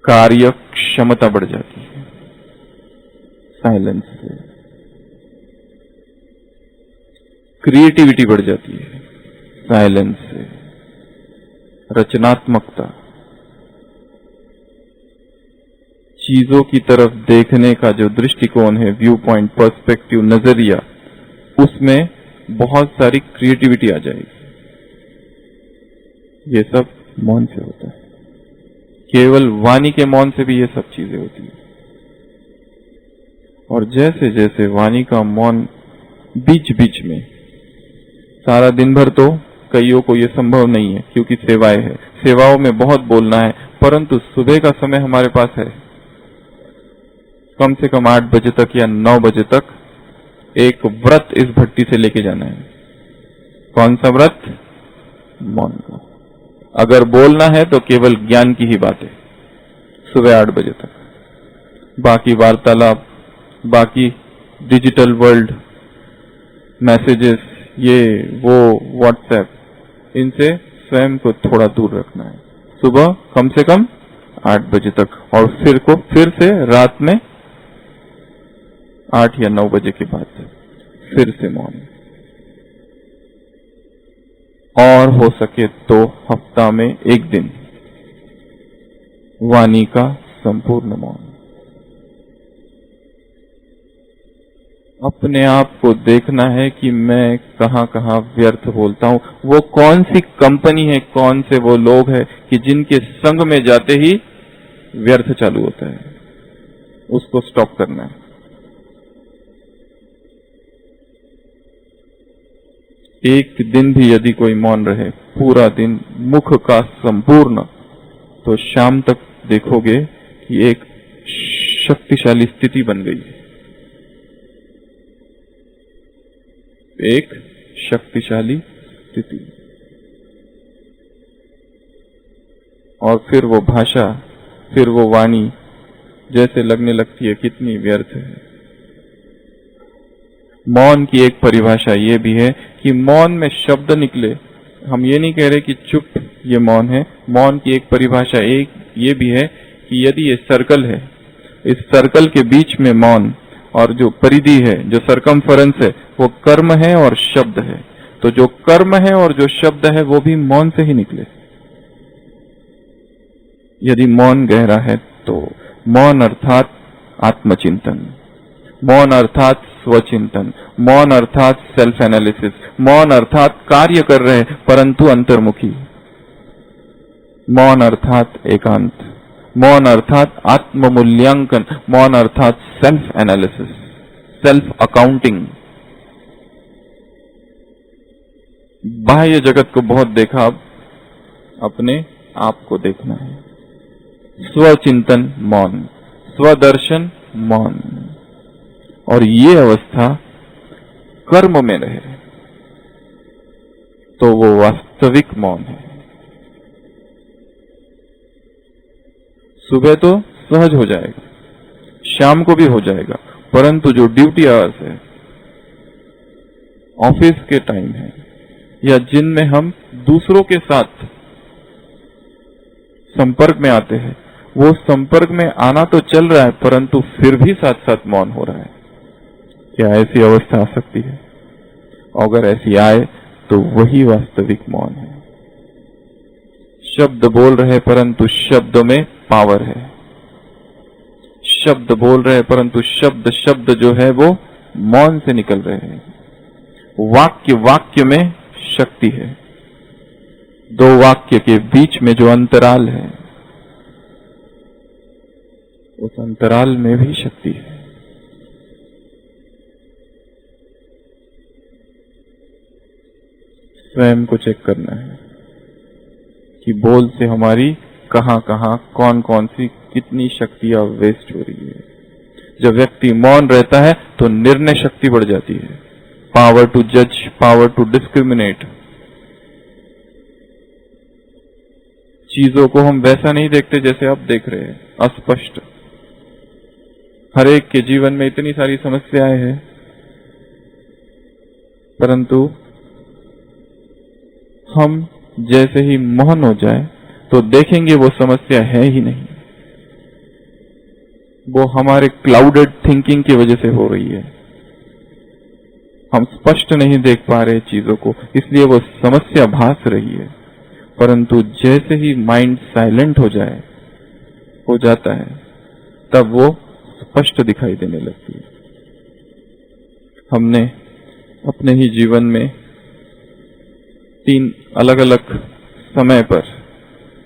कार्य क्षमता बढ़ जाती है साइलेंस से, क्रिएटिविटी बढ़ जाती है साइलेंस से, रचनात्मकता, चीजों की तरफ देखने का जो दृष्टिकोण है, व्यू पॉइंट, पर्सपेक्टिव, नजरिया, उसमें बहुत सारी क्रिएटिविटी आ जाएगी। ये सब मौन से होता है। केवल वाणी के मौन से भी ये सब चीजें होती है। और जैसे जैसे वाणी का मौन बीच बीच में, सारा दिन भर तो कईयों को ये संभव नहीं है क्योंकि सेवाएं है, सेवाओं में बहुत बोलना है, परंतु सुबह का समय हमारे पास है, कम से कम 8 बजे तक या 9 बजे तक एक व्रत इस भट्टी से लेके जाना है। कौन सा व्रत? मौन का। अगर बोलना है तो केवल ज्ञान की ही बात है, सुबह 8 बजे तक। बाकी वार्तालाप, बाकी डिजिटल वर्ल्ड, मैसेजेस, ये वो व्हाट्सएप, इनसे स्वयं को थोड़ा दूर रखना है। सुबह कम से कम 8 बजे तक, और फिर से रात में 8 या 9 बजे के बाद फिर से मौन। और हो सके तो हफ्ता में 1 दिन वाणी का संपूर्ण मौन। अपने आप को देखना है कि मैं कहां कहां व्यर्थ बोलता हूं, वो कौन सी कंपनी है, कौन से वो लोग हैं कि जिनके संग में जाते ही व्यर्थ चालू होता है, उसको स्टॉप करना है। एक दिन भी यदि कोई मौन रहे, पूरा दिन मुख का संपूर्ण, तो शाम तक देखोगे कि एक शक्तिशाली स्थिति बन गई है, एक शक्तिशाली स्थिति। और फिर वो भाषा, फिर वो वाणी जैसे लगने लगती है कितनी व्यर्थ है। मौन की एक परिभाषा ये भी है कि मौन में शब्द निकले, हम ये नहीं कह रहे कि चुप ये मौन है। मौन की एक परिभाषा एक ये भी है कि यदि ये सर्कल है, इस सर्कल के बीच में मौन, और जो परिधि है, जो सरकमफरेंस है, वो कर्म है और शब्द है। तो जो कर्म है और जो शब्द है वो भी मौन से ही निकले। यदि मौन गहरा है तो मौन अर्थात आत्मचिंतन, मौन अर्थात स्वचिंतन, मौन अर्थात सेल्फ एनालिसिस, मौन अर्थात कार्य कर रहे परंतु अंतर्मुखी, मौन अर्थात एकांत, मौन अर्थात आत्ममूल्यांकन, मौन अर्थात सेल्फ एनालिसिस, सेल्फ अकाउंटिंग। बाह्य जगत को बहुत देखा, अब अपने आप को देखना है। स्वचिंतन मौन, स्वदर्शन मौन, और ये अवस्था कर्म में रहे तो वो वास्तविक मौन है। सुबह तो सहज हो जाएगा, शाम को भी हो जाएगा, परंतु जो ड्यूटी आवर्स है, ऑफिस के टाइम है, या जिनमें हम दूसरों के साथ संपर्क में आते हैं, वो संपर्क में आना तो चल रहा है परंतु फिर भी साथ साथ मौन हो रहा है। क्या ऐसी अवस्था आ सकती है? अगर ऐसी आए तो वही वास्तविक मौन है। शब्द बोल रहे परंतु शब्द में पावर है, शब्द बोल रहे परंतु शब्द जो है वो मौन से निकल रहे हैं। वाक्य में शक्ति है, दो वाक्य के बीच में जो अंतराल है, उस अंतराल में भी शक्ति है। स्वयं को चेक करना है कि बोल से हमारी कहां कहां कौन कौन सी कितनी शक्तियां वेस्ट हो रही है। जब व्यक्ति मौन रहता है तो निर्णय शक्ति बढ़ जाती है, पावर टू जज, पावर टू डिस्क्रिमिनेट। चीजों को हम वैसा नहीं देखते जैसे अब देख रहे हैं, अस्पष्ट। हर एक के जीवन में इतनी सारी समस्याएं हैं, परंतु हम जैसे ही मौन हो जाए तो देखेंगे वो समस्या है ही नहीं, वो हमारे क्लाउडेड थिंकिंग की वजह से हो रही है। हम स्पष्ट नहीं देख पा रहे चीजों को, इसलिए वो समस्या भास रही है। परंतु जैसे ही माइंड साइलेंट हो जाता है, तब वो स्पष्ट दिखाई देने लगती है। हमने अपने ही जीवन में 3 अलग अलग समय पर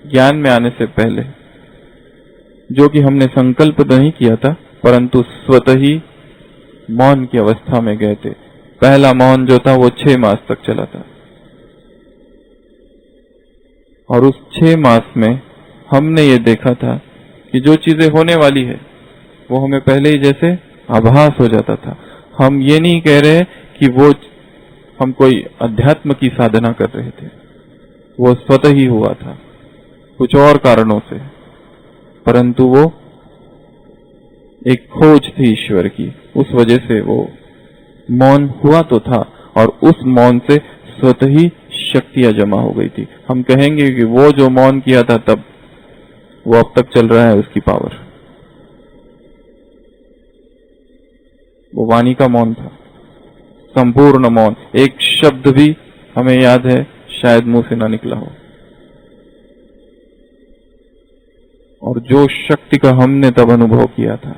ज्ञान में आने से पहले, जो कि हमने संकल्प नहीं किया था परंतु स्वतः ही मौन की अवस्था में गए थे। पहला मौन जो था वो 6 मास तक चला था, और उस 6 मास में हमने ये देखा था कि जो चीजें होने वाली है वो हमें पहले ही जैसे आभास हो जाता था। हम ये नहीं कह रहे कि वो हम कोई अध्यात्म की साधना कर रहे थे, वो स्वतः ही हुआ था कुछ और कारणों से, परंतु वो एक खोज थी ईश्वर की, उस वजह से वो मौन हुआ तो था, और उस मौन से स्वतः ही शक्तियां जमा हो गई थी। हम कहेंगे कि वो जो मौन किया था तब, वो अब तक चल रहा है, उसकी पावर। वो वाणी का मौन था, संपूर्ण मौन, एक शब्द भी हमें याद है शायद मुंह से ना निकला हो। और जो शक्ति का हमने तब अनुभव किया था,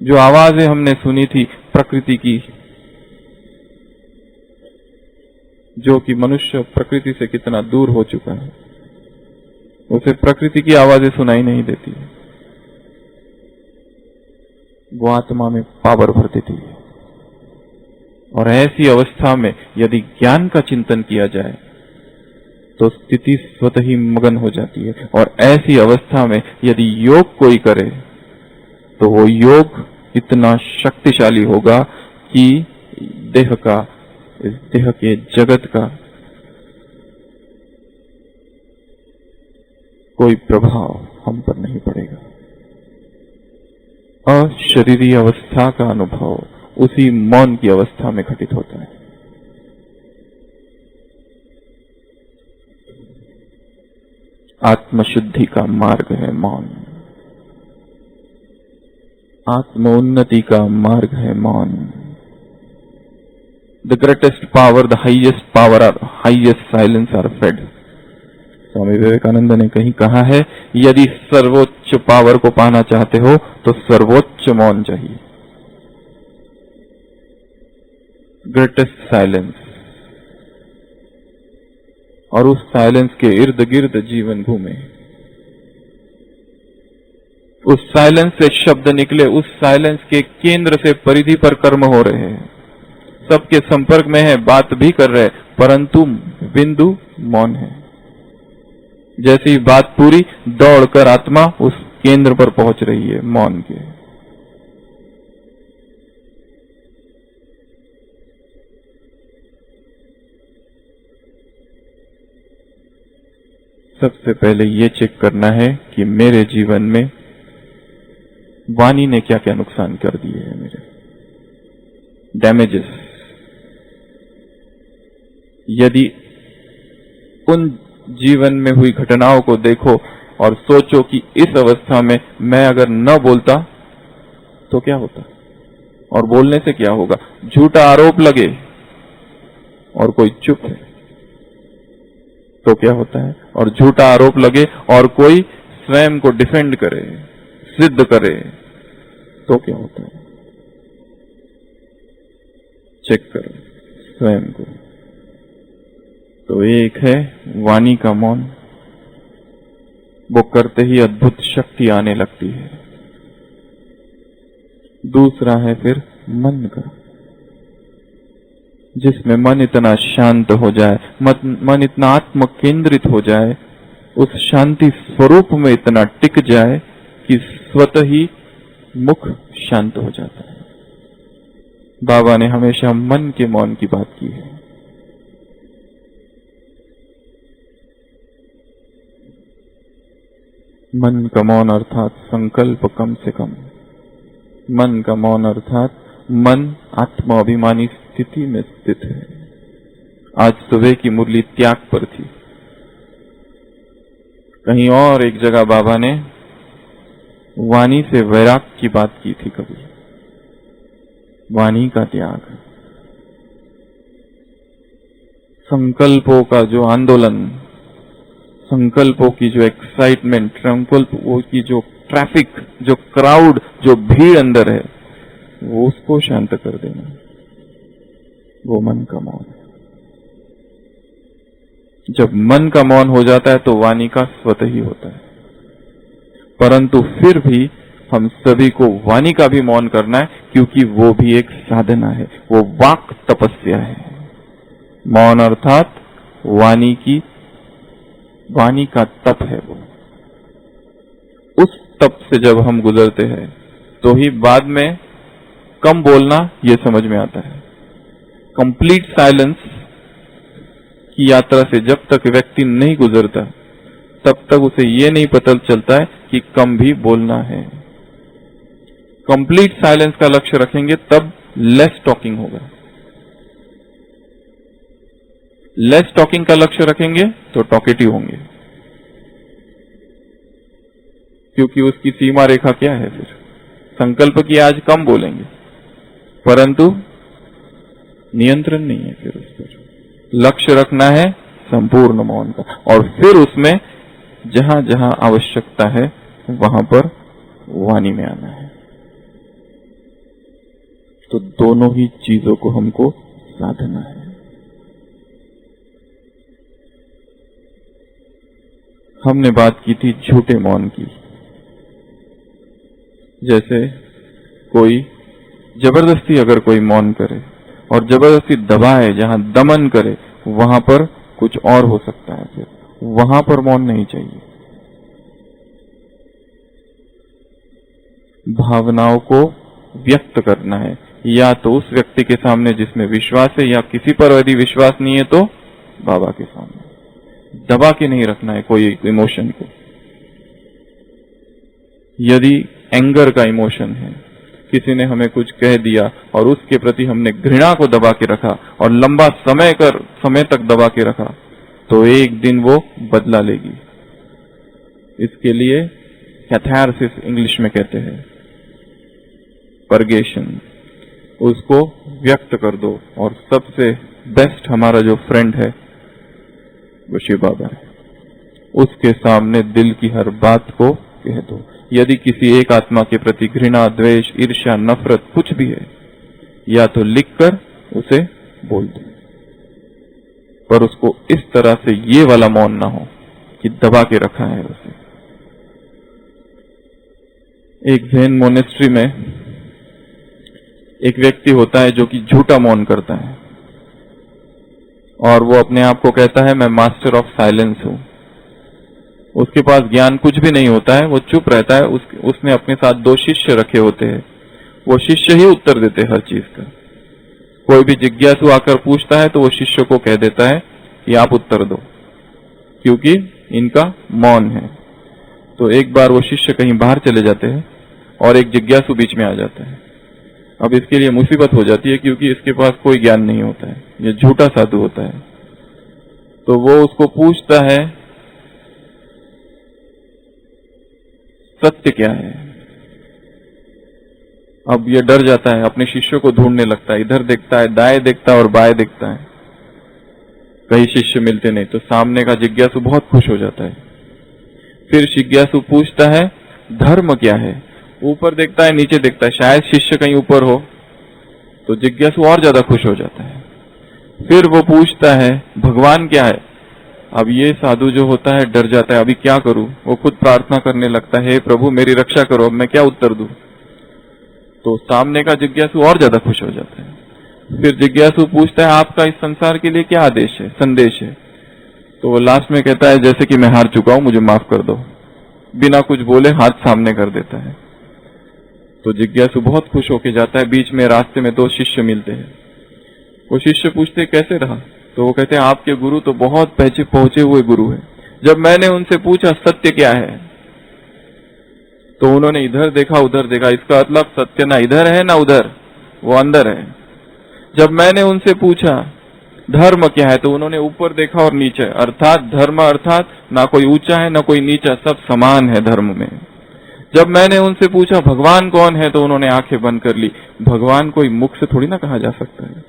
जो आवाजें हमने सुनी थी प्रकृति की, जो कि मनुष्य प्रकृति से कितना दूर हो चुका है, उसे प्रकृति की आवाजें सुनाई नहीं देती, वो आत्मा में पावर भर देती है। और ऐसी अवस्था में यदि ज्ञान का चिंतन किया जाए तो स्थिति स्वतः ही मगन हो जाती है। और ऐसी अवस्था में यदि योग कोई करे तो वो योग इतना शक्तिशाली होगा कि देह का, इस देह के जगत का कोई प्रभाव हम पर नहीं पड़ेगा। अशरीरी अवस्था का अनुभव उसी मौन की अवस्था में घटित होता है। आत्मशुद्धि का मार्ग है मौन, आत्मोन्नति का मार्ग है मौन। The greatest power, the highest power are highest silence are fed. Swami Vivekananda ने कहीं कहा है, यदि सर्वोच्च पावर को पाना चाहते हो तो सर्वोच्च मौन चाहिए। ग्रेटेस्ट साइलेंस, और उस साइलेंस के इर्द गिर्द जीवन घूमे। उस साइलेंस से शब्द निकले, उस साइलेंस के केंद्र से परिधि पर कर्म हो रहे हैं, सबके संपर्क में है, बात भी कर रहे, परंतु बिंदु मौन है। जैसी बात पूरी, दौड़कर आत्मा उस केंद्र पर पहुंच रही है मौन के। सबसे पहले ये चेक करना है कि मेरे जीवन में वाणी ने क्या क्या नुकसान कर दिए हैं, मेरे डैमेजेस। यदि उन जीवन में हुई घटनाओं को देखो और सोचो कि इस अवस्था में मैं अगर न बोलता तो क्या होता, और बोलने से क्या होगा। झूठा आरोप लगे और कोई चुप है तो क्या होता है, और झूठा आरोप लगे और कोई स्वयं को डिफेंड करे, सिद्ध करे तो क्या होता है। चेक करो स्वयं को। तो एक है वाणी का मौन, वो करते ही अद्भुत शक्ति आने लगती है। दूसरा है फिर मन का, जिसमें मन इतना शांत हो जाए, मन इतना आत्म केंद्रित हो जाए, उस शांति स्वरूप में इतना टिक जाए कि स्वतः ही मुख शांत हो जाता है। बाबा ने हमेशा मन के मौन की बात की है। मन का मौन अर्थात संकल्प कम से कम। मन का मौन अर्थात मन आत्माभिमानी स्थिति में स्थित है। आज सुबह की मुरली त्याग पर थी। कहीं और एक जगह बाबा ने वाणी से वैराग की बात की थी। कभी वाणी का त्याग, संकल्पों का जो आंदोलन, संकल्पों की जो एक्साइटमेंट, संकल्पों की जो ट्रैफिक, जो क्राउड, जो भीड़ अंदर है, वो उसको शांत कर देना, वो मन का मौन है। जब मन का मौन हो जाता है तो वाणी का स्वतः ही होता है। परंतु फिर भी हम सभी को वाणी का भी मौन करना है, क्योंकि वो भी एक साधना है, वो वाक तपस्या है। मौन अर्थात वाणी का तप है। वो उस तप से जब हम गुजरते हैं तो ही बाद में कम बोलना ये समझ में आता है। कंप्लीट साइलेंस की यात्रा से जब तक व्यक्ति नहीं गुजरता तब तक उसे ये नहीं पता चलता है कि कम भी बोलना है। कंप्लीट साइलेंस का लक्ष्य रखेंगे तब लेस टॉकिंग होगा। लेस टॉकिंग का लक्ष्य रखेंगे तो टॉकेटिव होंगे, क्योंकि उसकी सीमा रेखा क्या है। फिर संकल्प की आज कम बोलेंगे परंतु नियंत्रण नहीं है। फिर उस पर लक्ष्य रखना है संपूर्ण मौन का, और फिर उसमें जहां जहां आवश्यकता है वहां पर वाणी में आना है। तो दोनों ही चीजों को हमको साधना है। हमने बात की थी झूठे मौन की। जैसे कोई जबरदस्ती अगर कोई मौन करे और जबरदस्ती दबाए, जहां दमन करे, वहां पर कुछ और हो सकता है। फिर वहां पर मौन नहीं चाहिए। भावनाओं को व्यक्त करना है, या तो उस व्यक्ति के सामने जिसमें विश्वास है, या किसी पर यदि विश्वास नहीं है तो बाबा के सामने। दबा के नहीं रखना है कोई इमोशन को। यदि एंगर का इमोशन है, किसी ने हमें कुछ कह दिया और उसके प्रति हमने घृणा को दबा के रखा और लंबा समय तक दबा के रखा, तो एक दिन वो बदला लेगी। इसके लिए कैथारसिस इंग्लिश में कहते हैं, परगेशन। उसको व्यक्त कर दो। और सबसे बेस्ट हमारा जो फ्रेंड है वो शिव बाबा है। उसके सामने दिल की हर बात को कह दो। यदि किसी एक आत्मा के प्रति घृणा, द्वेष, ईर्ष्या, नफरत कुछ भी है, या तो लिखकर उसे बोल दो, पर उसको इस तरह से ये वाला मौन ना हो कि दबा के रखा है उसे। एक जैन मोनेस्ट्री में एक व्यक्ति होता है जो कि झूठा मौन करता है, और वो अपने आप को कहता है मैं मास्टर ऑफ साइलेंस हूं। उसके पास ज्ञान कुछ भी नहीं होता है, वो चुप रहता है। उसने अपने साथ 2 शिष्य रखे होते हैं। वो शिष्य ही उत्तर देते हर चीज का। कोई भी जिज्ञासु आकर पूछता है तो वो शिष्य को कह देता है कि आप उत्तर दो, क्योंकि इनका मौन है। तो एक बार वो शिष्य कहीं बाहर चले जाते हैं और एक जिज्ञासु बीच में आ जाता है। अब इसके लिए मुसीबत हो जाती है, क्योंकि इसके पास कोई ज्ञान नहीं होता है, ये झूठा साधु होता है। तो वो उसको पूछता है सत्य क्या है। अब ये डर जाता है, अपने शिष्य को ढूंढने लगता है। इधर देखता है, दाएं देखता है और बाएं देखता है, कई शिष्य मिलते नहीं। तो सामने का जिज्ञासु बहुत खुश हो जाता है। फिर जिज्ञासु पूछता है धर्म क्या है। ऊपर देखता है, नीचे देखता है, शायद शिष्य कहीं ऊपर हो। तो जिज्ञासु और ज्यादा खुश हो जाता है। फिर वो पूछता है भगवान क्या है। अब ये साधु जो होता है डर जाता है, अभी क्या करूं। वो खुद प्रार्थना करने लगता है, हे प्रभु मेरी रक्षा करो, अब मैं क्या उत्तर दूं। तो सामने का जिज्ञासु और ज्यादा खुश हो जाता है। फिर जिज्ञासु पूछता है आपका इस संसार के लिए क्या आदेश है, संदेश है। तो वो लास्ट में कहता है जैसे कि मैं हार चुका हूं, मुझे माफ कर दो। बिना कुछ बोले हाथ सामने कर देता है। तो जिज्ञासु बहुत खुश होके जाता है। बीच में रास्ते में 2 शिष्य मिलते हैं। वो शिष्य पूछते कैसे रहा। तो वो कहते हैं आपके गुरु तो बहुत पहुंचे हुए गुरु है। जब मैंने उनसे पूछा सत्य क्या है, तो उन्होंने इधर देखा उधर देखा। इसका मतलब सत्य ना इधर है ना उधर, वो अंदर है। जब मैंने उनसे पूछा धर्म क्या है, तो उन्होंने ऊपर देखा और नीचे, अर्थात धर्म अर्थात ना कोई ऊंचा है ना कोई नीचा, सब समान है धर्म में। जब मैंने उनसे पूछा भगवान कौन है, तो उन्होंने आंखें बंद कर ली। भगवान कोई मुख से थोड़ी ना कहा जा सकता है,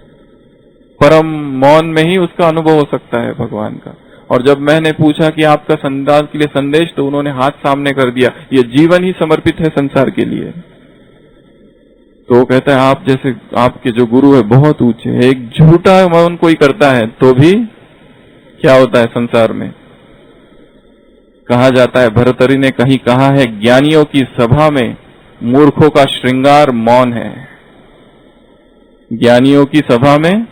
परम मौन में ही उसका अनुभव हो सकता है भगवान का। और जब मैंने पूछा कि आपका संदास के लिए संदेश, तो उन्होंने हाथ सामने कर दिया। ये जीवन ही समर्पित है संसार के लिए। तो वो कहता है आप जैसे आपके जो गुरु है बहुत ऊंचे है। एक झूठा मौन कोई करता है तो भी क्या होता है संसार में। कहा जाता है, भर्तृहरि ने कहीं कहा है, ज्ञानियों की सभा में मूर्खों का श्रृंगार मौन है। ज्ञानियों की सभा में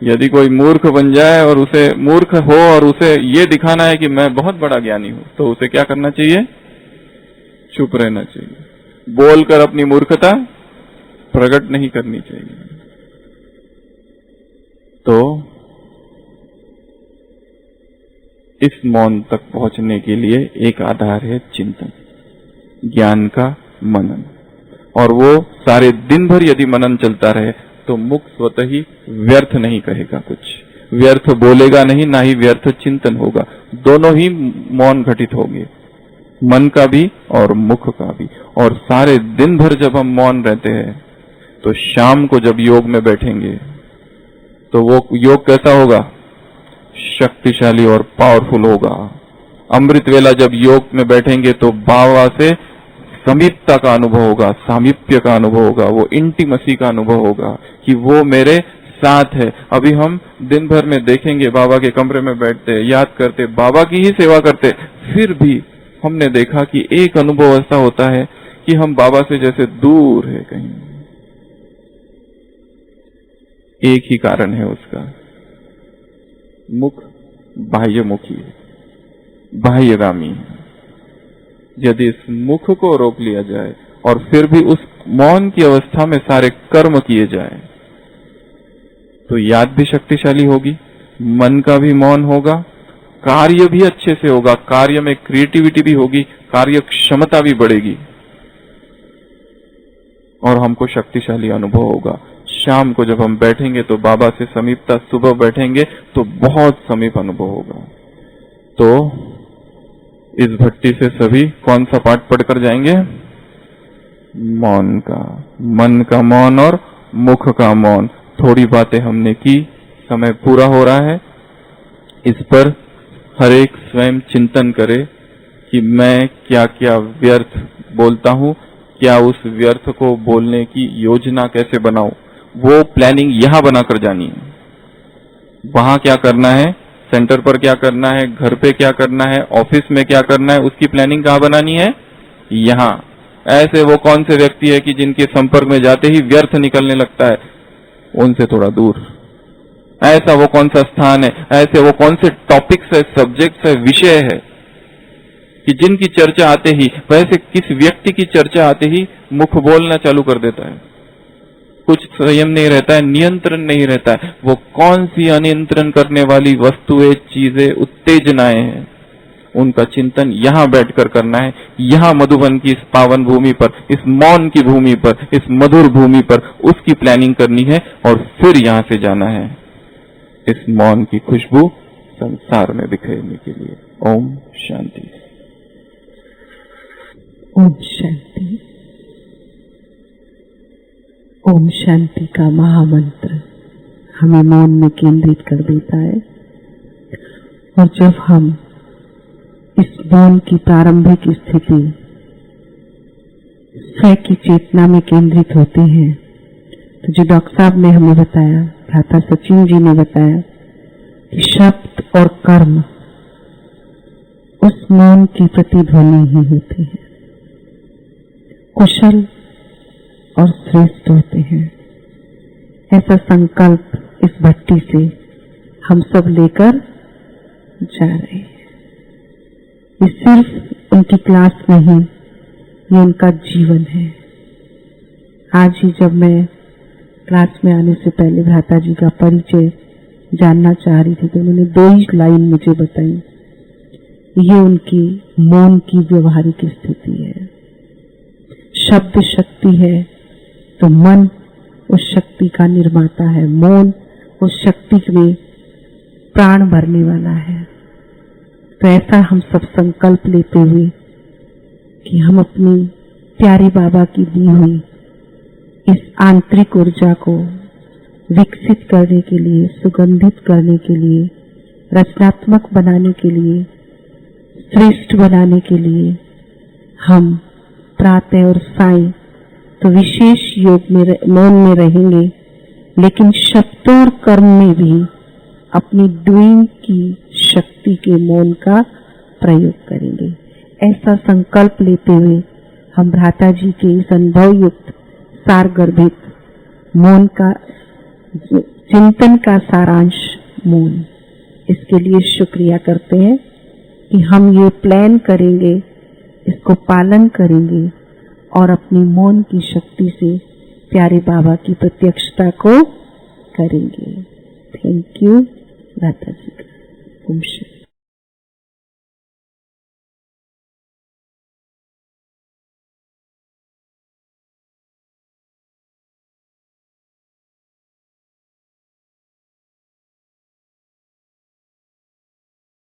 यदि कोई मूर्ख बन जाए और उसे मूर्ख हो और उसे ये दिखाना है कि मैं बहुत बड़ा ज्ञानी हूं, तो उसे क्या करना चाहिए, चुप रहना चाहिए। बोलकर अपनी मूर्खता प्रकट नहीं करनी चाहिए। तो इस मौन तक पहुंचने के लिए एक आधार है चिंतन, ज्ञान का मनन। और वो सारे दिन भर यदि मनन चलता रहे तो मुख स्वतः ही व्यर्थ नहीं कहेगा, कुछ व्यर्थ बोलेगा नहीं, ना ही व्यर्थ चिंतन होगा। दोनों ही मौन घटित होंगे, मन का भी और मुख का भी। और सारे दिन भर जब हम मौन रहते हैं तो शाम को जब योग में बैठेंगे तो वो योग कैसा होगा, शक्तिशाली और पावरफुल होगा। अमृत वेला जब योग में बैठेंगे तो बाबा से समीपता का अनुभव होगा, सामीप्य का अनुभव होगा, वो इंटीमेसी का अनुभव होगा कि वो मेरे साथ है। अभी हम दिन भर में देखेंगे बाबा के कमरे में बैठते, याद करते, बाबा की ही सेवा करते, फिर भी हमने देखा कि एक अनुभव ऐसा होता है कि हम बाबा से जैसे दूर है कहीं। एक ही कारण है उसका, मुख बाह्यमुखी है, बाह्यगामी है। यदि इस मुख को रोक लिया जाए और फिर भी उस मौन की अवस्था में सारे कर्म किए जाए तो याद भी शक्तिशाली होगी, मन का भी मौन होगा, कार्य भी अच्छे से होगा, कार्य में क्रिएटिविटी भी होगी, कार्य क्षमता भी बढ़ेगी और हमको शक्तिशाली अनुभव होगा। शाम को जब हम बैठेंगे तो बाबा से समीपता, सुबह बैठेंगे तो बहुत समीप अनुभव होगा। तो इस भट्टी से सभी कौन सा पाठ पढ़कर जाएंगे? मौन का, मन का मौन और मुख का मौन। थोड़ी बातें हमने की, समय पूरा हो रहा है। इस पर हर एक स्वयं चिंतन करे कि मैं क्या क्या व्यर्थ बोलता हूं, क्या उस व्यर्थ को बोलने की योजना कैसे बनाऊं। वो प्लानिंग यहां बनाकर जानी है। वहां क्या करना है, सेंटर पर क्या करना है, घर पे क्या करना है, ऑफिस में क्या करना है, उसकी प्लानिंग कहां बनानी है? यहां। ऐसे वो कौन से व्यक्ति है कि जिनके संपर्क में जाते ही व्यर्थ निकलने लगता है, उनसे थोड़ा दूर। ऐसा वो कौन सा स्थान है, ऐसे वो कौन से टॉपिक्स है, सब्जेक्ट्स है, विषय है कि जिनकी चर्चा आते ही, वैसे किस व्यक्ति की चर्चा आते ही मुख बोलना चालू कर देता है। कुछ संयम नहीं रहता है, नियंत्रण नहीं रहता है। वो कौन सी अनियंत्रण करने वाली वस्तुएं, चीजें, उत्तेजनाएं हैं, उनका चिंतन यहां बैठकर करना है। यहां मधुबन की इस पावन भूमि पर, इस मौन की भूमि पर, इस मधुर भूमि पर उसकी प्लानिंग करनी है और फिर यहां से जाना है इस मौन की खुशबू संसार में बिखेरने के लिए। ओम शांति। ओम शांति। ओम शांति का महामंत्र हमें मौन में केंद्रित कर देता है और जब हम इस मौन की प्रारंभिक स्थिति स्वयं की चेतना में केंद्रित होते हैं तो जो डॉक्टर साहब ने हमें बताया, भ्राता सचिन जी ने बताया कि शब्द और कर्म उस मौन की प्रतिध्वनि ही होते हैं, कुशल और श्रेष्ठ होते हैं। ऐसा संकल्प इस भट्टी से हम सब लेकर जा रहे हैं। ये सिर्फ उनकी क्लास नहीं, ये उनका जीवन है। आज ही जब मैं क्लास में आने से पहले भ्राता जी का परिचय जानना चाह रही थी तो उन्होंने 2 ही लाइन मुझे बताई। ये उनकी मौन की व्यवहारिक स्थिति है। शब्द शक्ति है तो मन उस शक्ति का निर्माता है, मौन उस शक्ति में प्राण भरने वाला है। तो ऐसा हम सब संकल्प लेते हुए कि हम अपनी प्यारे बाबा की दी हुई इस आंतरिक ऊर्जा को विकसित करने के लिए, सुगंधित करने के लिए, रचनात्मक बनाने के लिए, श्रेष्ठ बनाने के लिए हम प्रातः और सायं तो विशेष योग में मौन में रहेंगे, लेकिन शब्दों और कर्म में भी अपनी डूइंग की शक्ति के मौन का प्रयोग करेंगे। ऐसा संकल्प लेते हुए हम भ्राता जी के इस अनुभव युक्त सारगर्भित मौन का चिंतन का सारांश मौन, इसके लिए शुक्रिया करते हैं कि हम ये प्लान करेंगे, इसको पालन करेंगे और अपनी मौन की शक्ति से प्यारे बाबा की प्रत्यक्षता को करेंगे। थैंक यू भ्राता जी। ओम शांति।